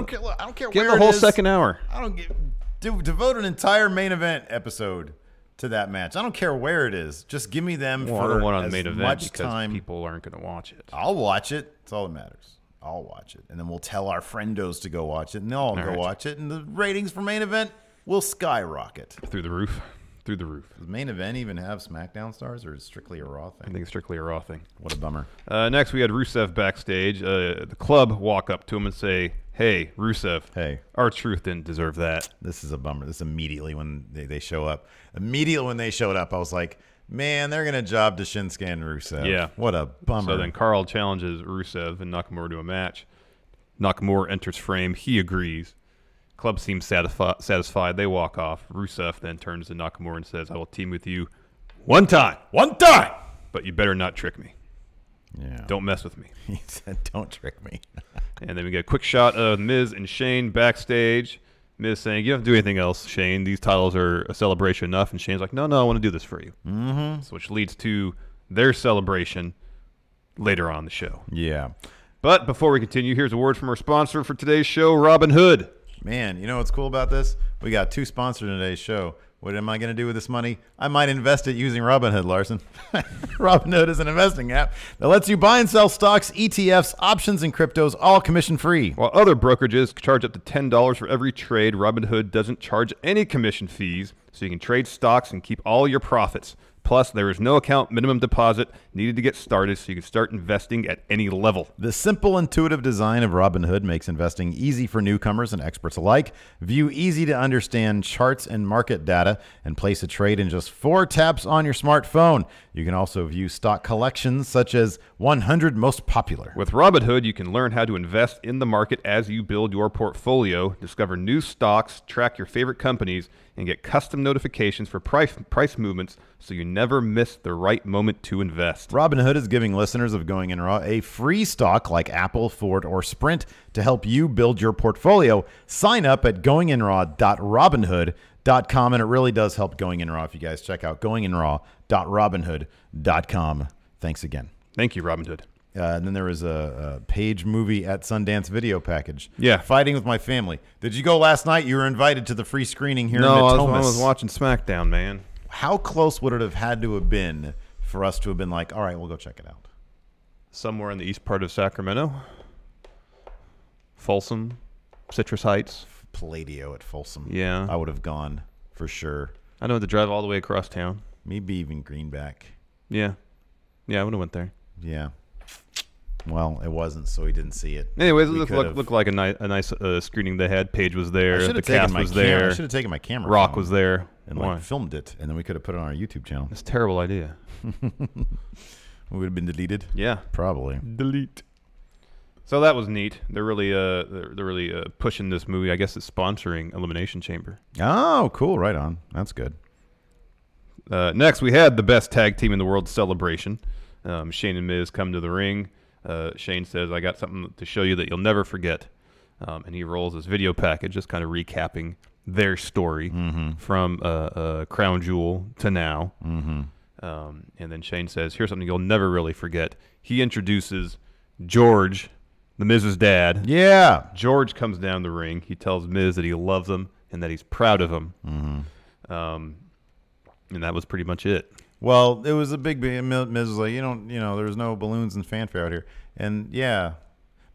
don't care give where him the whole it is. second hour. I don't get devote an entire main event episode to that match. I don't care where it is. Just give me them Well, I for don't want on as the main event much because time. people aren't going to watch it. I'll watch it. That's all that matters. I'll watch it, and then we'll tell our friendos to go watch it, and they'll all go right. watch it, and the ratings for main event will skyrocket. Through the roof. Through the roof. Does main event even have SmackDown stars, or is it strictly a Raw I thing? think it's strictly a Raw thing. What a bummer. Next, we had Rusev backstage. The club walk up to him and say, "Hey, Rusev, Hey. R-Truth didn't deserve that." This is a bummer. This is immediately when they show up. Immediately when they showed up, I was like, man, they're going to job to Shinsuke and Rusev. Yeah. What a bummer. So then Carl challenges Rusev and Nakamura to a match. Nakamura enters frame. He agrees. Club seems satisfied. They walk off. Rusev then turns to Nakamura and says, "I will team with you one time, but you better not trick me. Yeah. Don't mess with me." He said, don't trick me. And then we get a quick shot of Miz and Shane backstage. Miz saying, "You don't have to do anything else, Shane. These titles are a celebration enough." And Shane's like, no, I want to do this for you. Mm-hmm. So which leads to their celebration later on in the show. Yeah. But before we continue, here's a word from our sponsor for today's show, Robinhood. Man, you know what's cool about this? We got two sponsors in today's show. What am I going to do with this money? I might invest it using Robinhood, Larson. Robinhood is an investing app that lets you buy and sell stocks, ETFs, options, and cryptos, all commission-free. While other brokerages charge up to $10 for every trade, Robinhood doesn't charge any commission fees, so you can trade stocks and keep all your profits. Plus, there is no account minimum deposit needed to get started, so you can start investing at any level. The simple, intuitive design of Robinhood makes investing easy for newcomers and experts alike. View easy-to-understand charts and market data and place a trade in just 4 taps on your smartphone. You can also view stock collections such as 100 most popular. With Robinhood, you can learn how to invest in the market as you build your portfolio, discover new stocks, track your favorite companies, and get custom notifications for price movements so you never miss the right moment to invest. Robinhood is giving listeners of Going In Raw a free stock like Apple, Ford, or Sprint to help you build your portfolio. Sign up at goinginraw.robinhood.com, and it really does help Going In Raw if you guys check out goinginraw.robinhood.com. Thanks again. Thank you, Robinhood. And then there was a Page movie at Sundance video package. Yeah. Fighting with my family. Did you go last night? You were invited to the free screening here in No, I Natomas. was watching SmackDown, man. How close would it have had to have been for us to have been like, all right, we'll go check it out? Somewhere in the east part of Sacramento. Folsom, Citrus Heights. Palladio at Folsom. Yeah. I would have gone for sure. I don't have to drive all the way across town. Maybe even Greenback. Yeah. Yeah, I would have went there. Yeah. Well, it wasn't, so he didn't see it. Anyways, it We looked like a nice screening they had. Paige was there. I should The have taken cast my was camera. there. I should have taken my camera. Rock phone was there. and Why? like filmed it, and then we could have put it on our YouTube channel. That's a terrible idea. It would have been deleted. Yeah. Probably. Delete. So that was neat. They're really pushing this movie. I guess it's sponsoring Elimination Chamber. Oh, cool. Right on. That's good. Next, we had the best tag team in the world celebration. Shane and Miz come to the ring. Shane says, "I got something to show you that you'll never forget." And he rolls his video package, just kind of recapping their story from Crown Jewel to now. And then Shane says, "Here's something you'll never really forget." He introduces George, the Miz's dad. Yeah. George comes down the ring. He tells Miz that he loves him and that he's proud of him. And that was pretty much it. Well, it was a big. Miz was like, there's no balloons and fanfare out here, and yeah.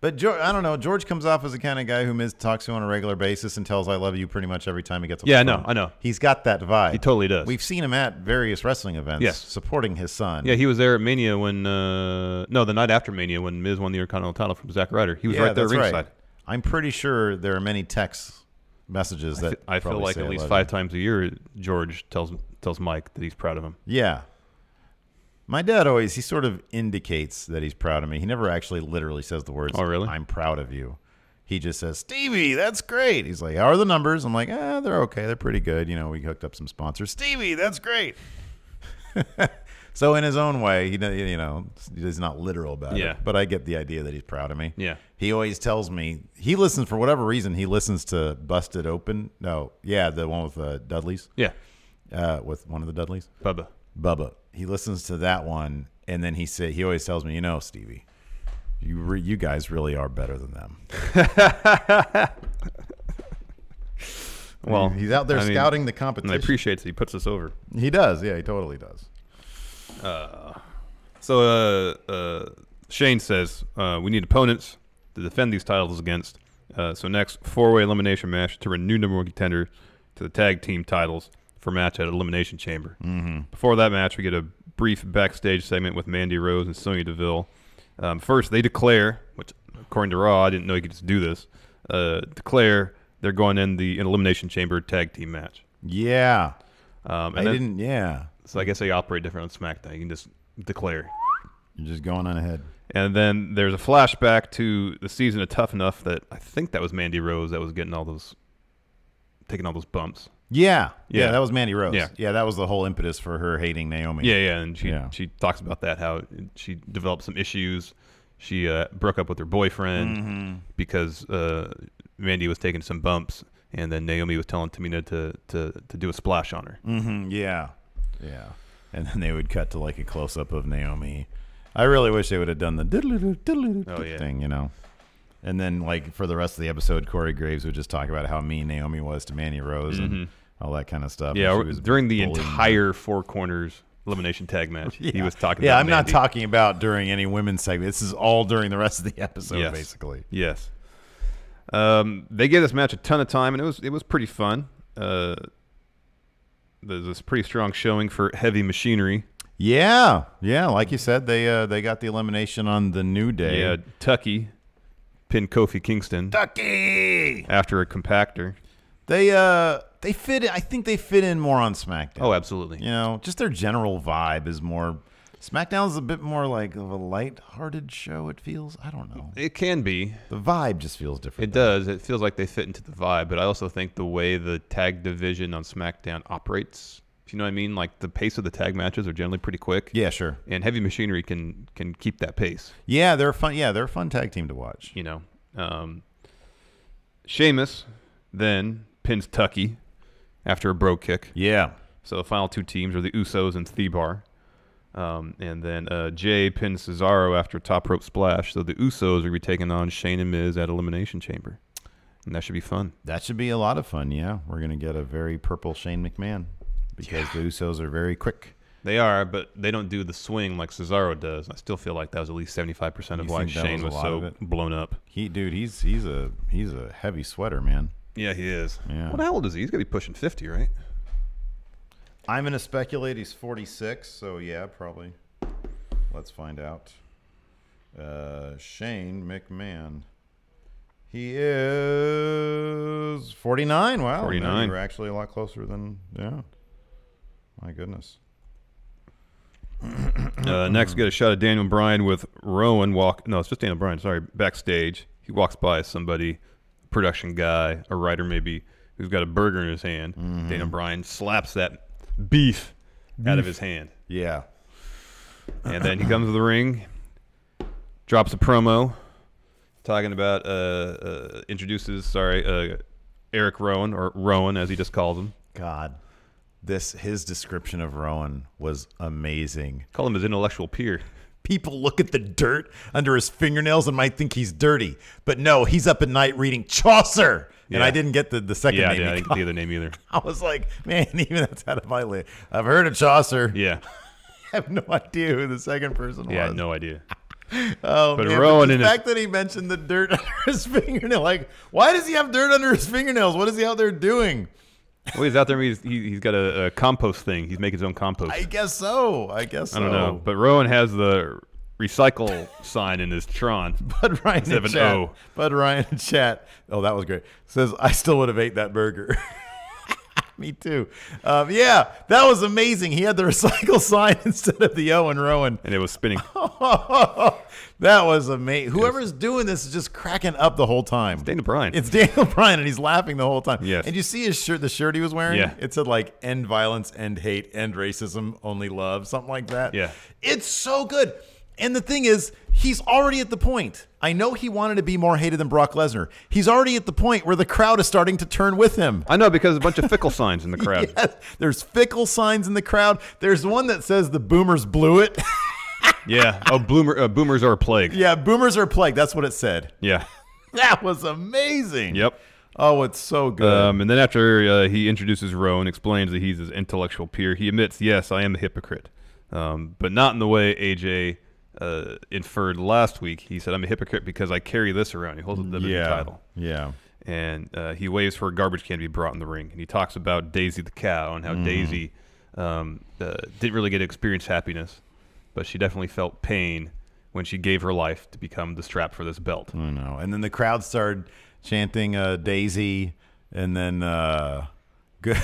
But George, I don't know. George comes off as the kind of guy who Miz talks to on a regular basis and tells "I love you" pretty much every time he gets. Yeah, I know. He's got that vibe. He totally does. We've seen him at various wrestling events, Yes. supporting his son. Yeah, he was there at Mania when the night after Mania when Miz won the Intercontinental title from Zack Ryder. He was right there that's ringside. right. I'm pretty sure there are many texts messages that I feel probably like say at I least love 5 you. times a year, George tells Mike that he's proud of him. Yeah. My dad always, he sort of indicates that he's proud of me. He never actually literally says the words, Oh, really? I'm proud of you. He just says, Stevie, that's great. He's like, how are the numbers? I'm like, they're okay. They're pretty good. You know, we hooked up some sponsors. Stevie, that's great. So in his own way, he's not literal about it. But I get the idea that he's proud of me. Yeah. He always tells me, he listens, for whatever reason, he listens to Busted Open. No, yeah, the one with Dudley's. Yeah. With one of the Dudleys. Bubba. He listens to that one, and then he always tells me, Stevie, you guys really are better than them. Well, he's out there scouting the competition. And I appreciate that he puts us over. He does. Yeah, he totally does. So Shane says we need opponents to defend these titles against. So next, 4-way elimination match to renew number 1 contender to the tag team titles for a match at Elimination Chamber. Before that match, we get a brief backstage segment with Mandy Rose and Sonya Deville. First, they declare, which according to Raw, I didn't know you could just do this, declare they're going in the Elimination Chamber tag team match. Yeah. Yeah. So I guess they operate different on SmackDown. You can just declare. You're just going on ahead. And then there's a flashback to the season of Tough Enough that I think that was Mandy Rose that was taking all those bumps. Yeah, that was Mandy Rose. Yeah, that was the whole impetus for her hating Naomi. And she talks about that, how she developed some issues. She broke up with her boyfriend because Mandy was taking some bumps, and then Naomi was telling Tamina to do a splash on her. Yeah. And then they would cut to like a close up of Naomi. I really wish they would have done the thing, And then, like, for the rest of the episode, Corey Graves would just talk about how mean Naomi was to Mandy Rose and all that kind of stuff. Yeah, during the entire Four Corners elimination tag match, he was talking about I'm Mandy. not talking about during any women's segment. This is all during the rest of the episode, basically. Yes. They gave this match a ton of time, and it was pretty fun. There's this pretty strong showing for Heavy Machinery. Yeah, like you said, they got the elimination on the New Day. Yeah, Tucky pinned Kofi Kingston. Tucky! After a compactor. They fit in. I think they fit in more on SmackDown. Oh, absolutely. Just their general vibe is more. SmackDown's a bit more like of a light-hearted show, it feels. I don't know. It can be. The vibe just feels different. It does. It feels like they fit into the vibe, but I also think the way the tag division on SmackDown operates, if you know what I mean, like the pace of the tag matches are generally pretty quick. Yeah, sure. And Heavy Machinery can keep that pace. Yeah, they're fun. Yeah, they're a fun tag team to watch. Sheamus then pins Tucky after a bro kick. Yeah. So the final 2 teams are the Usos and Thebar. And then Jay pins Cesaro after a top rope splash. So the Usos are going to be taking on Shane and Miz at Elimination Chamber. And that should be fun. That should be a lot of fun, yeah. We're going to get a very purple Shane McMahon because the Usos are very quick. They are, but they don't do the swing like Cesaro does. I still feel like that was at least 75% of why Shane was so blown up. He's a heavy sweater, man. Yeah, he is. Yeah. How old is he? He's going to be pushing 50, right? I'm going to speculate he's 46, so yeah, probably. Let's find out. Shane McMahon. He is 49. Wow. 49. You're actually a lot closer than, yeah. My goodness. Next, get a shot of Daniel Bryan with Rowan No, it's just Daniel Bryan. Sorry, backstage. He walks by somebody, production guy, a writer maybe, who's got a burger in his hand. Daniel Bryan slaps that beef out of his hand. Yeah. And then he comes to the ring, drops a promo, talking about introduces Eric Rowan, or Rowan as he just calls him. God. His description of Rowan was amazing. Call him his intellectual peer. People look at the dirt under his fingernails and might think he's dirty. But no, he's up at night reading Chaucer. Yeah. And I didn't get the second name. Yeah, I didn't get the other name either. I was like, man, even that's out of my list. I've heard of Chaucer. Yeah. I have no idea who the second person was. Yeah, I had no idea. Oh, but man, Rowan the fact that he mentioned the dirt under his fingernail, like, why does he have dirt under his fingernails? What is he out there doing? Well, he's out there. He's got a compost thing. He's making his own compost. I guess so. I don't know. But Rowan has the recycle sign in his Tron. Bud Ryan instead in of an chat. O. Bud Ryan in chat. Oh, that was great. Says, I still would have ate that burger. Me too. Yeah, that was amazing. He had the recycle sign instead of the O in Rowan. And it was spinning. That was amazing. Whoever's doing this is just cracking up the whole time. It's Daniel Bryan. It's Daniel Bryan, and he's laughing the whole time. Yes. And you see his shirt, the shirt he was wearing? Yeah. It said like, end violence, end hate, end racism, only love, something like that. Yeah. It's so good. And the thing is, he's already at the point. I know he wanted to be more hated than Brock Lesnar. He's already at the point where the crowd is starting to turn with him. I know, because a bunch of fickle signs in the crowd. Yes, there's fickle signs in the crowd. There's one that says the boomers blew it. Yeah. Oh, boomers are a plague. Yeah, boomers are a plague. That's what it said. Yeah. That was amazing. Yep. Oh, it's so good. And then after he introduces Rowan, explains that he's his intellectual peer, he admits, yes, I am a hypocrite. But not in the way AJ inferred last week. He said, I'm a hypocrite because I carry this around. He holds the WWE title. Yeah. And he waits for a garbage can to be brought in the ring. And he talks about Daisy the cow and how Daisy didn't really get to experience happiness, but she definitely felt pain when she gave her life to become the strap for this belt. I know. And then the crowd started chanting Daisy, and then good.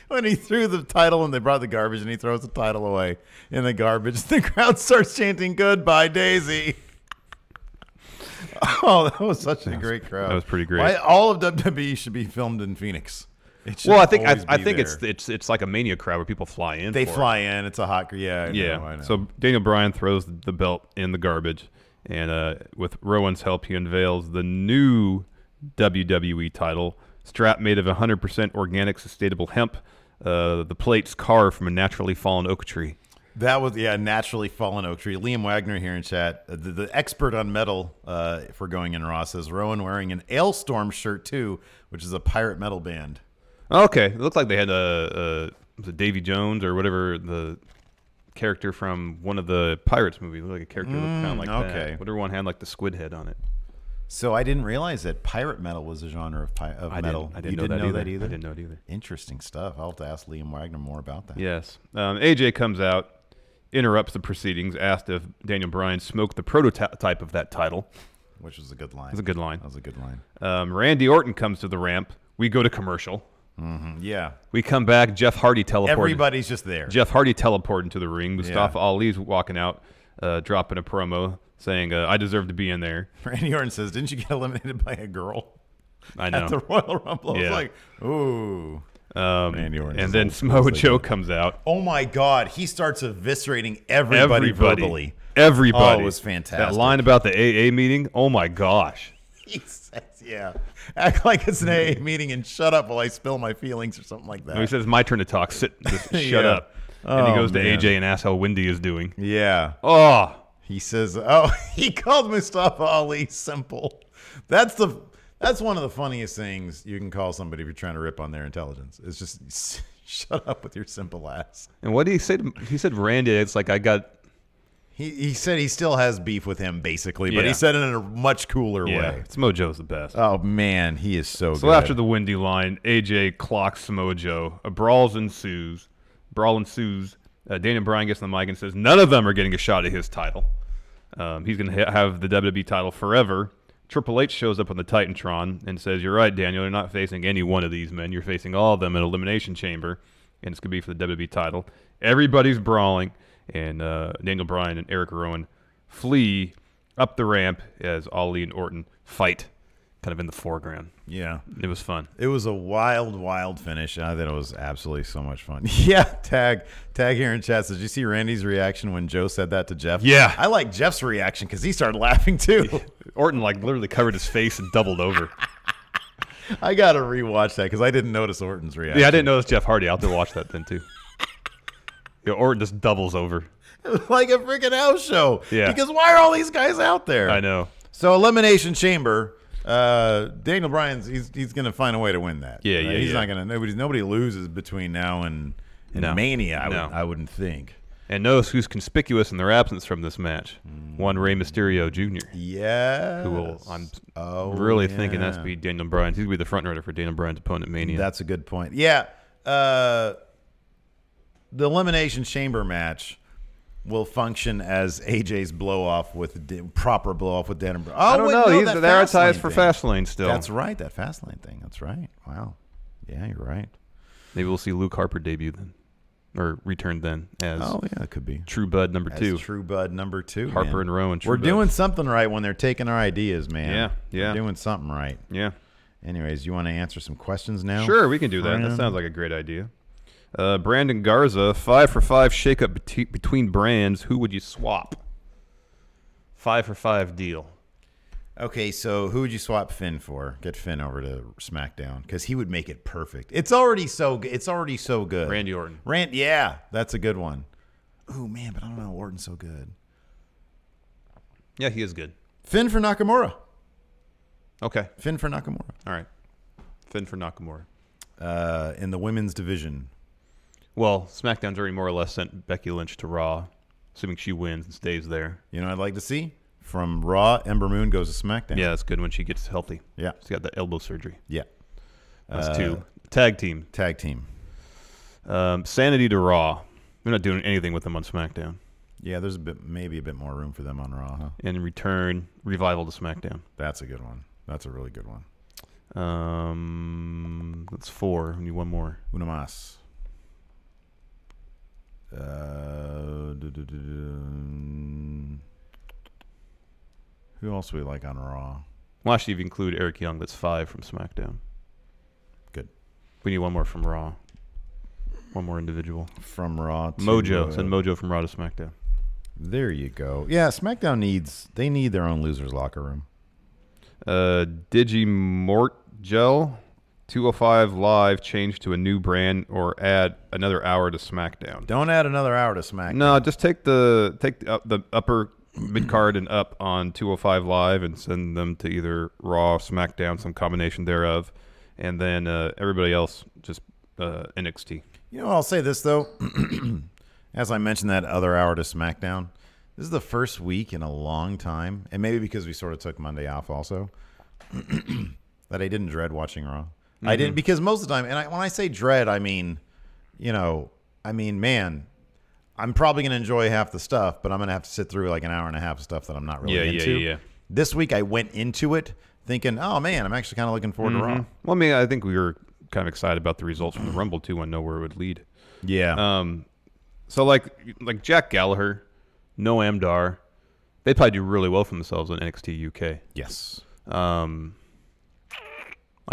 When he threw the title and they brought the garbage and he throws the title away in the garbage, the crowd starts chanting "Goodbye, Daisy." Oh, that was such a great crowd. That was pretty great. Why, all of WWE should be filmed in Phoenix. Well, I think it's like a Mania crowd where people fly in. They fly in. It's a hot. Yeah. I know. So Daniel Bryan throws the belt in the garbage, and with Rowan's help, he unveils the new WWE title, strap made of 100% organic, sustainable hemp. The plate's carved from a naturally fallen oak tree. That was, naturally fallen oak tree. Liam Wagner here in chat, the expert on metal for Going In Raw, says Rowan wearing an Ailstorm shirt too, which is a pirate metal band. Okay, it looked like they had was it Davy Jones or whatever, the character from one of the Pirates movies. It looked like a character that looked kind of like that. Whatever one had like the squid head on it. So I didn't realize that pirate metal was a genre of metal. I didn't know that either. I didn't know it either. Interesting stuff. I'll have to ask Liam Wagner more about that. Yes. AJ comes out, interrupts the proceedings, asked if Daniel Bryan smoked the prototype of that title. Which was a good line. That was a good line. That was a good line. Randy Orton comes to the ramp. We go to commercial. Yeah. We come back. Jeff Hardy teleported. Everybody's just there. Jeff Hardy teleported into the ring. Mustafa Ali's walking out, dropping a promo, saying, I deserve to be in there. Randy Orton says, didn't you get eliminated by a girl? I know. At the Royal Rumble. Yeah. I was like, ooh. Randy Orton. And then Samoa Joe comes out. Oh, my God. He starts eviscerating everybody verbally. Everybody. Oh, it was fantastic. That line about the AA meeting, oh, my gosh. He says, act like it's an AA meeting and shut up while I spill my feelings or something like that. He says, my turn to talk. Just shut up. And he goes to AJ and asks how Wendy is doing. Yeah. Oh. He says, he called Mustafa Ali simple. That's one of the funniest things you can call somebody if you're trying to rip on their intelligence. It's just, shut up with your simple ass. And what did he say? He said, Randy, it's like I got... He said he still has beef with him, basically, but he said it in a much cooler way. Samoa Joe's the best. Oh, man, he is so good. So after the Wendy line, AJ clocks Samoa Joe. A brawl ensues. Daniel Bryan gets on the mic and says none of them are getting a shot at his title. He's going to have the WWE title forever. Triple H shows up on the Titantron and says, you're right, Daniel, you're not facing any one of these men. You're facing all of them in Elimination Chamber, and it's going to be for the WWE title. Everybody's brawling. And Daniel Bryan and Eric Rowan flee up the ramp as Ali and Orton fight kind of in the foreground. Yeah. It was fun. It was a wild, wild finish. I thought it was absolutely so much fun. Yeah, Tag here in chat says, did you see Randy's reaction when Joe said that to Jeff? Yeah. I like Jeff's reaction because he started laughing too. Orton literally covered his face and doubled over. I got to rewatch that because I didn't notice Orton's reaction. Yeah, I didn't notice Jeff Hardy. I'll have to watch that then too. Orton just doubles over. Like a freaking house show. Yeah. Because why are all these guys out there? I know. So Elimination Chamber, Daniel Bryan's he's going to find a way to win that. Yeah, right? He's not going to. Nobody loses between now and Mania. I wouldn't think. And notice who's conspicuous in their absence from this match. One Rey Mysterio Jr. Yeah. I'm really thinking that's be Daniel Bryan. He's going to be the front runner for Daniel Bryan's opponent Mania. That's a good point. Yeah. The Elimination Chamber match, will function as AJ's proper blow off with Dan and Bryan. I don't know. He's advertised for Fastlane still. That's right, that Fastlane thing. That's right. Wow. Yeah, you're right. Maybe we'll see Luke Harper debut then, or return then as. Oh yeah, it could be True Bud number 2. True Bud number 2. Harper man. and Rowan. We're doing something right when they're taking our ideas, man. Yeah. We're doing something right. Yeah. Anyways, you want to answer some questions now? Sure, we can do that. That sounds like a great idea. Brandon Garza, 5 for 5 shakeup between brands. Who would you swap? 5 for 5 deal. Okay, so who would you swap Finn for? Get Finn over to SmackDown because he would make it perfect. It's already so good. Randy Orton. Yeah, that's a good one. Oh man, but I don't know. Orton's so good. Yeah, he is good. Finn for Nakamura. Okay. Finn for Nakamura. All right. Finn for Nakamura. In the women's division. Well, SmackDown's already more or less sent Becky Lynch to Raw, assuming she wins and stays there. You know what I'd like to see? From Raw, Ember Moon goes to SmackDown. Yeah, that's good when she gets healthy. Yeah. She's got the elbow surgery. Yeah. That's 2. Tag team. Tag team. Sanity to Raw. We're not doing anything with them on SmackDown. Yeah, there's maybe a bit more room for them on Raw, huh? And in return, Revival to SmackDown. That's a good one. That's a really good one. That's 4. We need one more. Una más. Who else do we like on Raw? Well, actually, if you include Eric Young, that's 5 from SmackDown. Good. We need one more from Raw. One more individual. From Raw to... Mojo. Send Mojo from Raw to SmackDown. There you go. Yeah, SmackDown need their own losers locker room. Digimortgel 205 Live change to a new brand or add another hour to SmackDown. Don't add another hour to SmackDown. No, just take the upper mid card and up on 205 Live and send them to either Raw, SmackDown, some combination thereof, and then everybody else just NXT. You know, I'll say this though. As I mentioned, that other hour to SmackDown. This is the first week in a long time, and maybe because we sort of took Monday off also, that I didn't dread watching Raw. Mm-hmm. I didn't, because most of the time, and when I say dread, I mean, man, I'm probably going to enjoy half the stuff, but I'm going to have to sit through like an hour and a half of stuff that I'm not really into. Yeah. This week I went into it thinking, oh man, I'm actually kind of looking forward to Raw. Well, I mean, I think we were kind of excited about the results from the Rumble too and know where it would lead. Yeah. So like Jack Gallagher, Noam Dar, they probably do really well for themselves on NXT UK. Yes. Like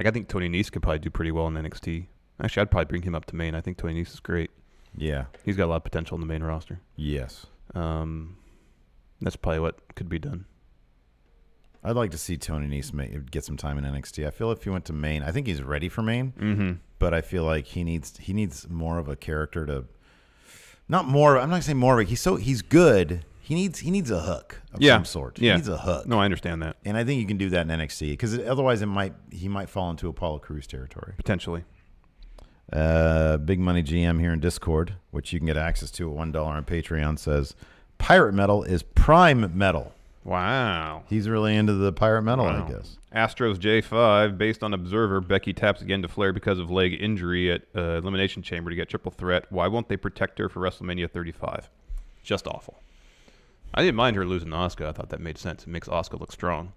I think Tony Nese could probably do pretty well in NXT. Actually, I'd probably bring him up to main. I think Tony Nese is great. Yeah. He's got a lot of potential in the main roster. Yes. That's probably what could be done. I'd like to see Tony Nese get some time in NXT. I feel if he went to main, I think he's ready for main, but I feel like he needs more of a character to. Not more. I'm not saying more. He's good. He needs a hook of some sort. He needs a hook. No, I understand that. And I think you can do that in NXT because otherwise he might fall into Apollo Crews territory Potentially. Big Money GM here in Discord, which you can get access to at $1 on Patreon, says Pirate Metal is prime metal. Wow. He's really into the pirate metal, I guess. Astros J5, based on Observer, Becky taps again to Flair because of leg injury at Elimination Chamber to get triple threat. Why won't they protect her for WrestleMania 35? Just awful. I didn't mind her losing to Asuka. I thought that made sense. It makes Asuka look strong.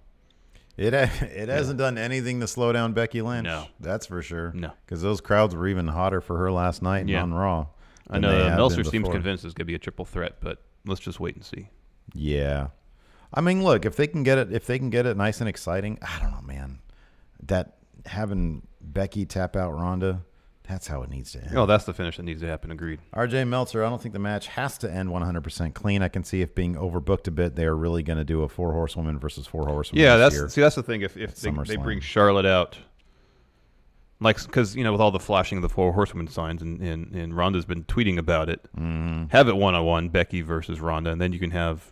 It hasn't done anything to slow down Becky Lynch. No. That's for sure. No. Because those crowds were even hotter for her last night on Raw. I know Meltzer seems convinced it's going to be a triple threat, but let's just wait and see. Yeah. I mean, look, if they can get it nice and exciting, I don't know, man. That having Becky tap out Ronda, that's how it needs to end. Oh, that's the finish that needs to happen. Agreed. RJ Meltzer, I don't think the match has to end 100% clean. I can see if being overbooked a bit, they're really going to do a 4 horsewoman versus 4 horsewomen. Yeah, that's the thing. If they bring Charlotte out, like, because with all the flashing of the 4 horsewomen signs, and Ronda's been tweeting about it. Have it 1-on-1, Becky versus Ronda, and then you can have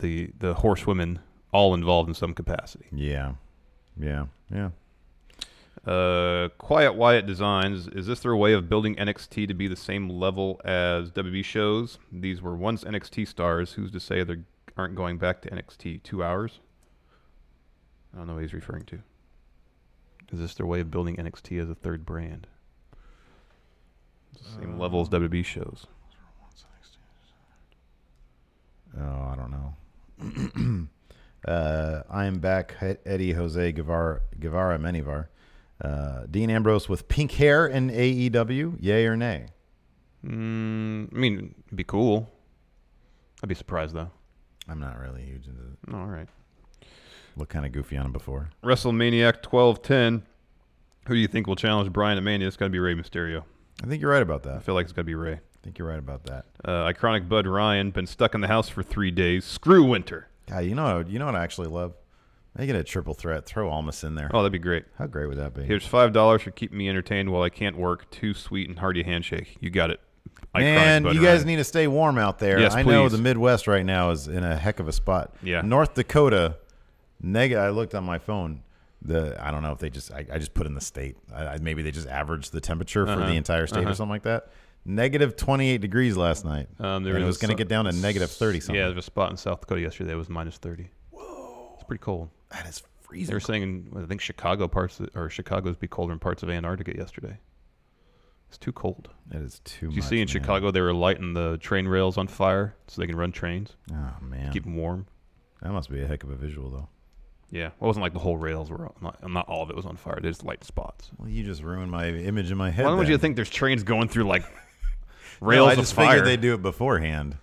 the horsewomen all involved in some capacity. Yeah. Quiet Wyatt Designs. Is this their way of building NXT to be the same level as WWE shows? These were once NXT stars. Who's to say they aren't going back to NXT 2 hours? I don't know what he's referring to. Is this their way of building NXT as a third brand? It's the same level as WWE shows. I am back. Eddie Jose Guevara Menivar. Dean Ambrose with pink hair in AEW. Yay or nay? I mean, it'd be cool. I'd be surprised though. I'm not really huge into it. All right. Look kind of goofy on him before. WrestleManiac 1210. Who do you think will challenge Bryan at Mania? It's got to be Rey Mysterio. I think you're right about I that. feel like it's got to be Rey. I think you're right about that. Iconic Bud Ryan, been stuck in the house for 3 days. Screw Winter. God, you know what I actually love? Make it a triple threat. Throw Almas in there. Oh, that'd be great. How great would that be? Here's $5 for keeping me entertained while I can't work. Too sweet and hearty handshake. You got it. Man, Bud you guys Ryan. need to stay warm out there. Yes, I know please. the Midwest right now is in a heck of a spot. Yeah. North Dakota, I looked on my phone. I don't know if they just I just put in the state. Maybe they just averaged the temperature for the entire state or something like that. Negative 28 degrees last night. And it was going to get down to negative 30 something. Yeah, there was a spot in South Dakota yesterday that was minus 30. Whoa. It's pretty cold. That is freezing. They were saying, I think Chicago's be colder in parts of Antarctica yesterday. It's too cold. It is too much. Did you see in Chicago they were lighting the train rails on fire so they can run trains? Oh, man. Keep them warm. That must be a heck of a visual, though. Yeah. Well, it wasn't like the whole rails were not all of it was on fire. They just light spots. Well, you just ruined my image in my head. Why would then. you think there's trains going through like rails I just of fire? figured they'd do it beforehand.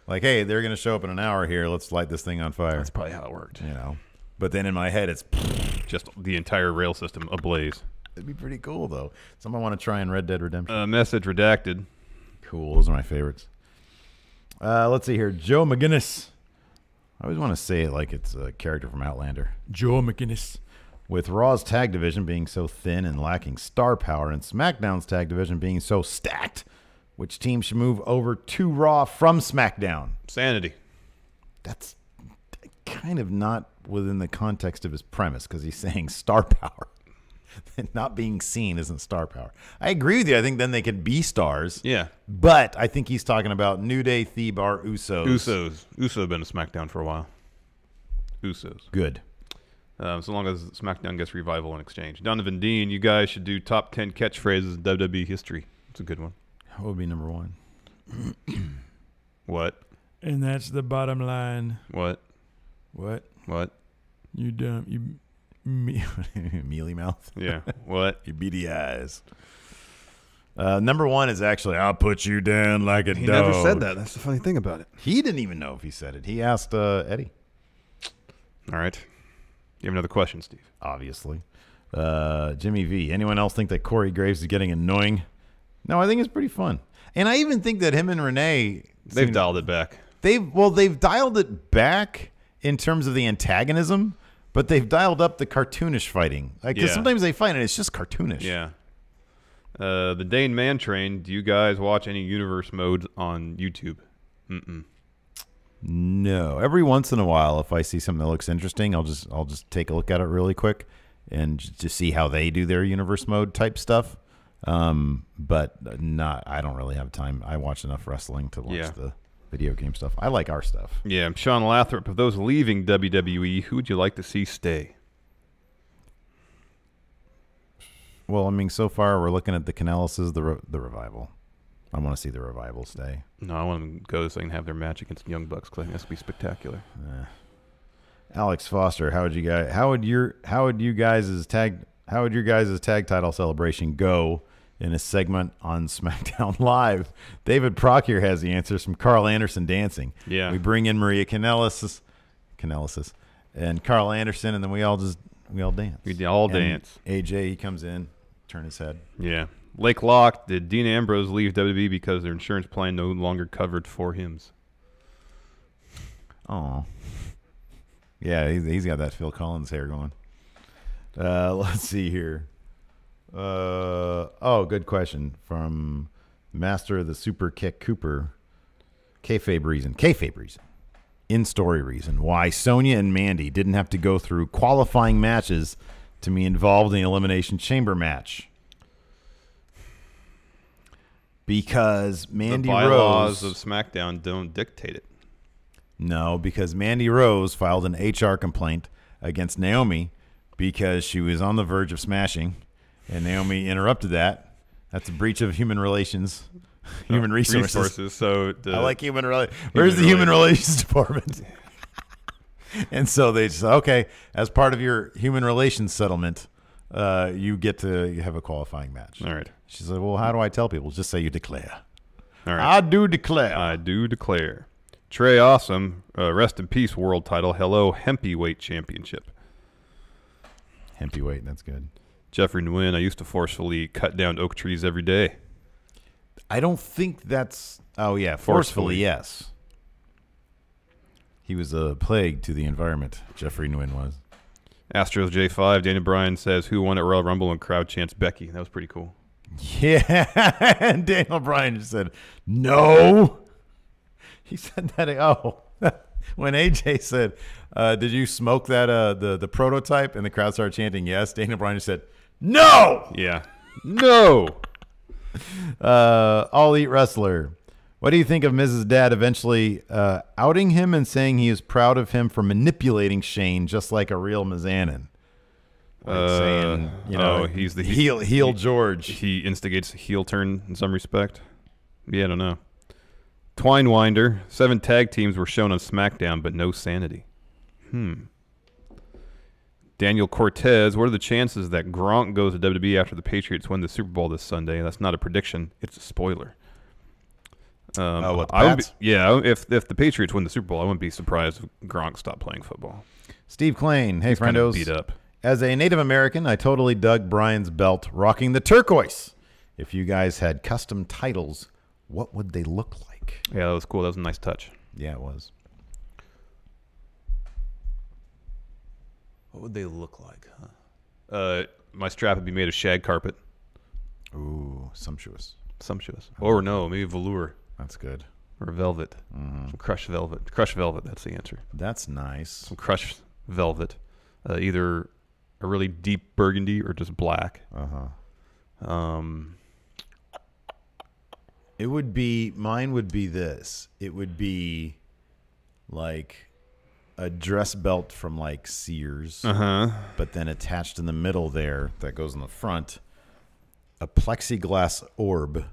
Like, hey, they're going to show up in an hour here. Let's light this thing on fire. That's probably how it worked. You know. But then in my head, it's Just the entire rail system ablaze. it'd be pretty cool, though. Someone want to try in Red Dead Redemption. Message redacted. Cool. Those are my favorites. Let's see here. Joe McGinnis. I always want to say it like it's a character from Outlander. Joe McGinnis. With Raw's tag division being so thin and lacking star power, and SmackDown's tag division being so stacked, which team should move over to Raw from SmackDown? Sanity. That's kind of not within the context of his premise, because he's saying star power. And not being seen isn't star power. I agree with you. I think then they could be stars. Yeah. But I think he's talking about New Day, Thebar, Usos. Usos have been to SmackDown for a while. Usos. Good. So long as SmackDown gets revival in exchange. Donovan Dean, you guys should do top 10 catchphrases in WWE history. It's a good one. What would be number one? What? And that's the bottom line. What? What? What? You dumb. You. Mealy mouth. Yeah. What? You beady eyes. Number one is actually, I'll put you down like a dog. He never said that. That's the funny thing about it. He didn't even know if he said it. He asked Eddie. All right. You have another question, Steve? Obviously. Jimmy V. Anyone else think that Corey Graves is getting annoying? No, I think it's pretty fun. And I even think that him and Renee... They've dialed it back. They've dialed it back in terms of the antagonism, but they've dialed up the cartoonish fighting. Because sometimes they fight and it's just cartoonish. Yeah. The Dane Man Train. Do you guys watch any universe modes on YouTube? Mm-mm. No. Every once in a while, if I see something that looks interesting, I'll just take a look at it really quick and just see how they do their universe mode type stuff. But I don't really have time. I watch enough wrestling to watch the video game stuff. I like our stuff. Yeah, I'm Sean Lathrop. Of those leaving WWE, who would you like to see stay? Well, I mean, so far we're looking at the Canellises, the Revival. I want to see the Revival stay. No, I want them to go so they can have their match against Young Bucks. Because I think that's gonna be spectacular. Alex Foster, how would your guys' tag title celebration go in a segment on SmackDown Live? David Procure has the answers from Carl Anderson dancing. Yeah. We bring in Maria Kanellis and Carl Anderson, and then we all dance. We all dance. AJ, he comes in, turn his head. Yeah. Lake Lock, did Dean Ambrose leave WWE because their insurance plan no longer covered 4 hymns? Oh. Yeah, he's got that Phil Collins hair going. Let's see here. Good question from Master of the Super Kick Cooper. Kayfabe reason. In-story reason why Sonya and Mandy didn't have to go through qualifying matches to be involved in the Elimination Chamber match. Because Mandy the bylaws Rose... of SmackDown don't dictate it. No, because Mandy Rose filed an HR complaint against Naomi because she was on the verge of smashing, and Naomi interrupted that. That's a breach of human relations, human resources. So I like human relations. Where's the human relations department? And so they said, okay, as part of your human relations settlement, you get to have a qualifying match. All right. She said, well, how do I tell people? Just say you declare. All right. I do declare. I do declare. Trey Awesome, rest in peace, world title. Hello, Hempyweight Championship. Hempyweight, that's good. Jeffrey Nguyen, I used to forcefully cut down oak trees every day. I don't think that's... Oh, yeah, forcefully, yes. He was a plague to the environment, Jeffrey Nguyen was. Astros J5, Daniel Bryan says, who won at Royal Rumble, and crowd chants Becky. That was pretty cool. Yeah, and Daniel Bryan just said, no. He said that, when AJ said, did you smoke that, the prototype? And the crowd started chanting yes. Daniel Bryan just said, no. Yeah. No. All Elite Wrestler. What do you think of Miz's dad eventually outing him and saying he is proud of him for manipulating Shane just like a real Mizanin? Like saying, he's the heel George. He instigates a heel turn in some respect. Yeah, I don't know. Twinewinder, 7 tag teams were shown on SmackDown, but no sanity. Daniel Cortez, what are the chances that Gronk goes to WWE after the Patriots win the Super Bowl this Sunday? That's not a prediction; it's a spoiler. What, the I would Pats? if the Patriots win the Super Bowl, I wouldn't be surprised if Gronk stopped playing football. Steve Klain, hey He's kind of friendos. beat up. As a Native American, I totally dug Bryan's belt, rocking the turquoise. If you guys had custom titles, what would they look like? Yeah, that was cool. That was a nice touch. Yeah, it was. What would they look like? Huh? My strap would be made of shag carpet. Ooh, sumptuous. Sumptuous. Or no, maybe velour. That's good. Or velvet. Some crushed velvet. Crushed velvet, that's the answer. That's nice. Some crushed velvet. Either a really deep burgundy or just black. It would be, mine would be this. It would be like a dress belt from like Sears, but then attached in the middle there, that goes in the front, a plexiglass orb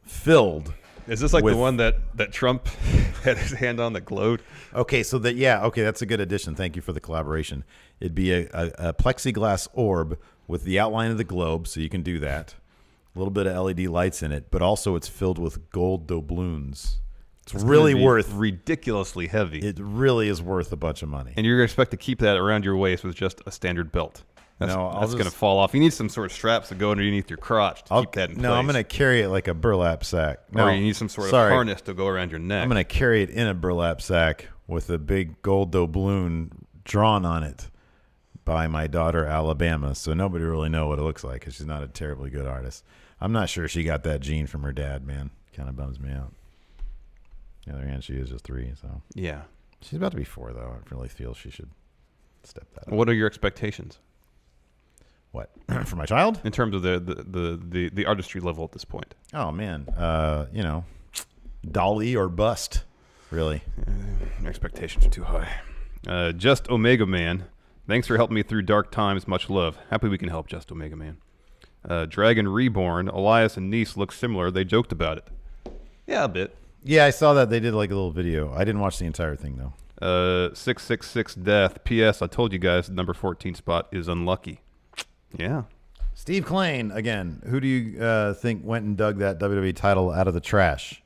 filled. Is this like the one that Trump had his hand on that glowed? Okay, so that's a good addition. Thank you for the collaboration. It'd be a plexiglass orb with the outline of the globe, so you can do that. A little bit of LED lights in it, but also it's filled with gold doubloons. It's really worth ridiculously heavy. It really is worth a bunch of money. And you're going to expect to keep that around your waist with just a standard belt. That's going to fall off. You need some sort of straps to go underneath your crotch to keep that in place. No, I'm going to carry it like a burlap sack. Or you need some sort of harness to go around your neck. I'm going to carry it in a burlap sack with a big gold doubloon drawn on it by my daughter, Alabama, so nobody really know what it looks like because she's not a terribly good artist. I'm not sure she got that gene from her dad, man. Kind of bums me out. On the other hand, she is just 3, so. Yeah. She's about to be 4, though. I really feel she should step that up. What are your expectations? What? For my child? In terms of the artistry level at this point. Oh, man. Dolly or bust, really. Your expectations are too high. Just Omega Man. Thanks for helping me through dark times. Much love. Happy we can help, Just Omega Man. Dragon Reborn. Elias and Nice look similar. They joked about it. Yeah, a bit. Yeah, I saw that. They did like a little video. I didn't watch the entire thing, though. 666 Death. P.S. I told you guys the number 14 spot is unlucky. Yeah. Steve Klain, again. Who do you think went and dug that WWE title out of the trash?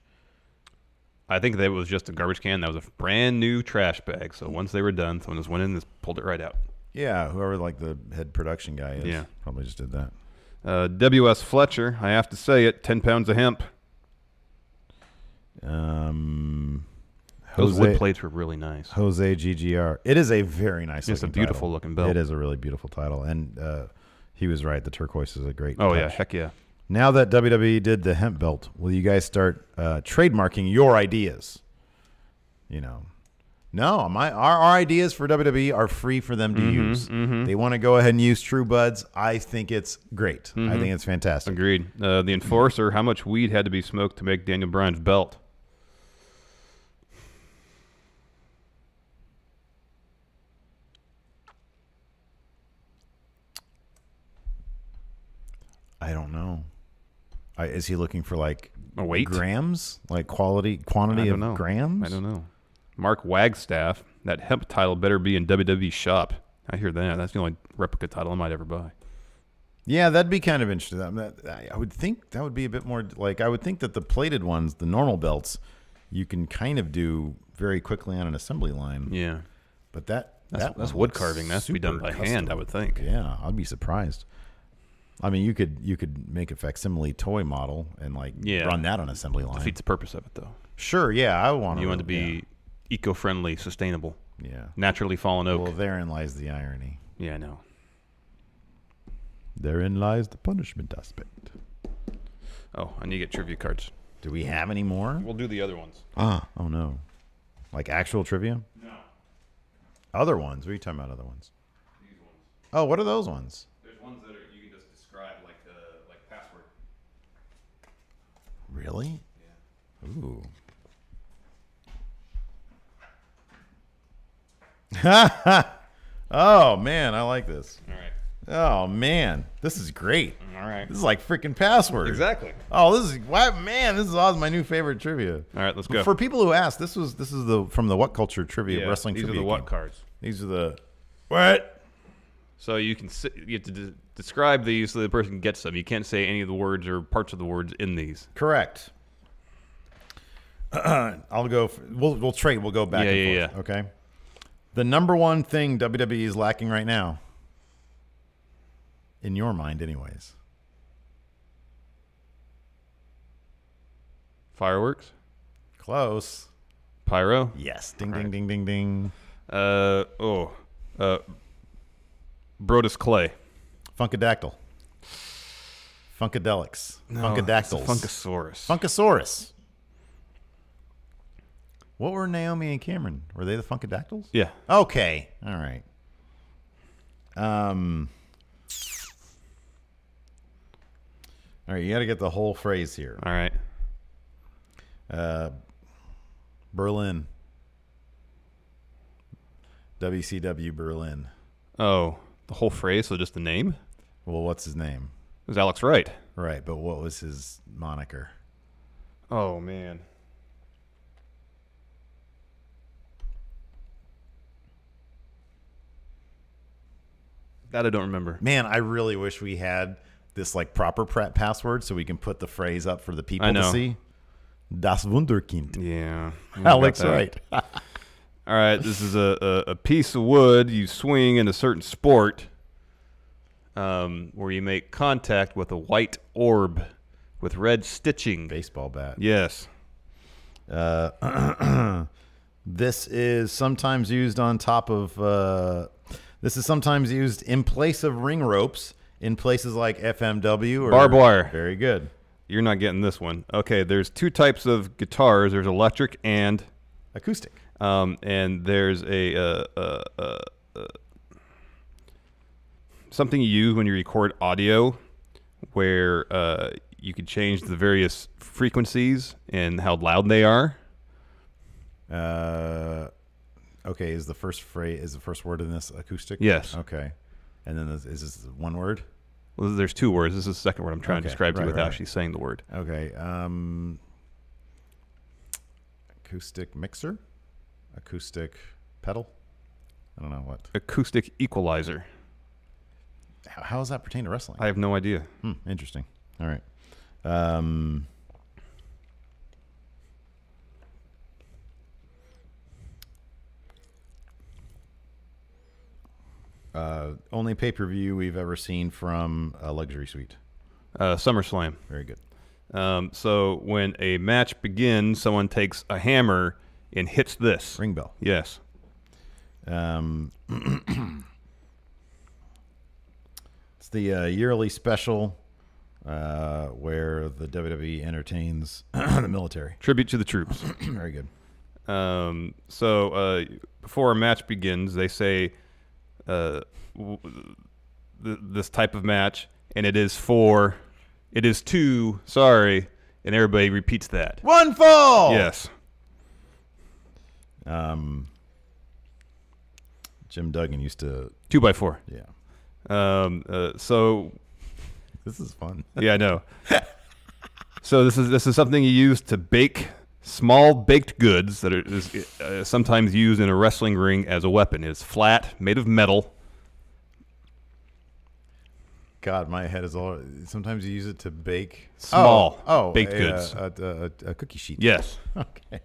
I think that was just a garbage can. That was a brand new trash bag. So once they were done, someone just went in and just pulled it right out. Yeah, whoever like the head production guy is. Yeah. Probably just did that. W.S. Fletcher. I have to say it. 10 pounds of hemp. Those wood plates were really nice. Jose GGR. It is a very nice It's a beautiful looking belt. It is a really beautiful title. And he was right. The turquoise is a great touch. Yeah. Heck yeah. Now that WWE did the hemp belt, will you guys start trademarking your ideas? You know. No, our ideas for WWE are free for them to use. They want to go ahead and use True Buds. I think it's great. I think it's fantastic. Agreed. The Enforcer, how much weed had to be smoked to make Daniel Bryan's belt? I don't know. Is he looking for like a weight? Grams? Like quantity of grams? I don't know. Mark Wagstaff. That hemp title better be in WWE shop. I hear that. That's the only replica title I might ever buy. Yeah, that'd be kind of interesting. I would think that would be a bit more like, I would think that the plated ones, the normal belts, you can kind of do very quickly on an assembly line. Yeah. But that's wood carving. That's to be done by hand, I would think. Yeah, I'd be surprised. I mean, you could make a facsimile toy model and like run that on assembly line. Defeats the purpose of it, though. Sure, yeah, I want to be eco-friendly, sustainable. Yeah. Naturally fallen oak. Well, therein lies the irony. Yeah, I know. Therein lies the punishment aspect. Oh, I need to get trivia cards. Do we have any more? We'll do the other ones. Oh no. Like actual trivia? No. Other ones? What are you talking about, other ones? These ones. Oh, what are those ones? There's ones that you can just describe like password. Really? Yeah. Ooh. Oh, man, I like this. All right. Oh, man, this is great. All right. This is like freaking password. Exactly. Oh, this is man. This is awesome. My new favorite trivia. All right, let's go. For people who asked, this is from the What Culture Trivia Wrestling these Trivia. These are the What game. cards. These are the what? So you have to describe these so the person gets them. You can't say any of the words or parts of the words in these. Correct. I'll go. We'll trade. We'll go back and forth. Okay. The number one thing WWE is lacking right now, in your mind, anyways. Fireworks. Close. Pyro. Yes. Ding, ding, ding, ding, ding. Brodus Clay. Funkadactyl. Funkadelics. Funkadactyls. Funkasaurus. Funkasaurus. What were Naomi and Cameron? Were they the Funkadactyls? Yeah. Okay. All right. All right, you got to get the whole phrase here. All right. Berlin. WCW Berlin. Oh, the whole phrase, so just the name? Well, what's his name? It was Alex Wright. Right, but what was his moniker? Oh, man. That I don't remember. Man, I really wish we had this like proper password so we can put the phrase up for the people to see. Das Wunderkind. Yeah. Alex Wright. All right, this is a piece of wood you swing in a certain sport where you make contact with a white orb with red stitching. Baseball bat. Yes. This is sometimes used on top of... this is sometimes used in place of ring ropes in places like FMW. Or, barbed wire. Very good. You're not getting this one. Okay, there's two types of guitars. There's electric and... acoustic. And there's something you use when you record audio where you can change the various frequencies and how loud they are. Okay, is the first word in this acoustic? Yes. Okay. And then is this one word? Well, there's two words. This is the second word I'm trying to describe to you without actually saying the word. Okay. Acoustic mixer? Acoustic pedal? I don't know what. Acoustic equalizer. How does that pertain to wrestling? I have no idea. Interesting. All right. Only pay-per-view we've ever seen from a luxury suite. SummerSlam. Very good. So when a match begins, someone takes a hammer and hits this. Ring bell. Yes. It's the yearly special where the WWE entertains the military. Tribute to the troops. Very good. So before a match begins, they say this type of match, and it is to, sorry, and everybody repeats that. One fall! Yes. Jim Duggan used to... 2x4. Yeah. So... This is fun. Yeah, I know. So this is something you use to bake small baked goods that is sometimes used in a wrestling ring as a weapon. It's flat, made of metal. God, my head is all. Sometimes you use it to bake Small baked a, goods. A cookie sheet. Yes. Okay.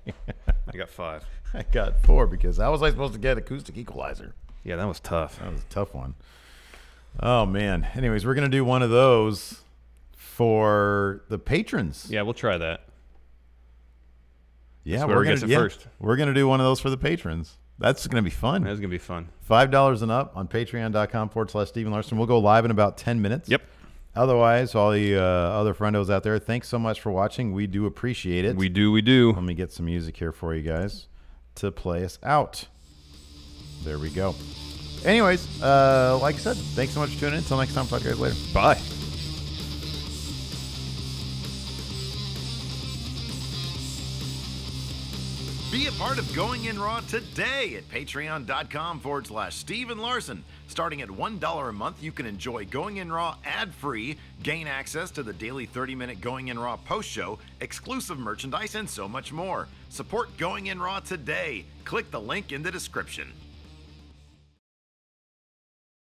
I got 5. I got 4 because how was I supposed to get acoustic equalizer? Yeah, that was tough. That was a tough one. Oh man. Anyways, we're gonna do one of those for the patrons. Yeah, we'll try that. Yeah, we're gonna first. We're gonna do one of those for the patrons. That's gonna be fun. That's gonna be fun. $5 and up on patreon.com/Steven Larson. We'll go live in about 10 minutes. Yep. Otherwise, all the other friendos out there, thanks so much for watching. We do appreciate it. We do. We do. Let me get some music here for you guys to play us out. There we go. Anyways, like I said, thanks so much for tuning in. Until next time, talk to you guys later. Bye. Be a part of Going In Raw today at patreon.com/Steven Larson. Starting at $1 a month, you can enjoy Going In Raw ad-free, gain access to the daily 30-minute Going In Raw post-show, exclusive merchandise, and so much more. Support Going In Raw today. Click the link in the description.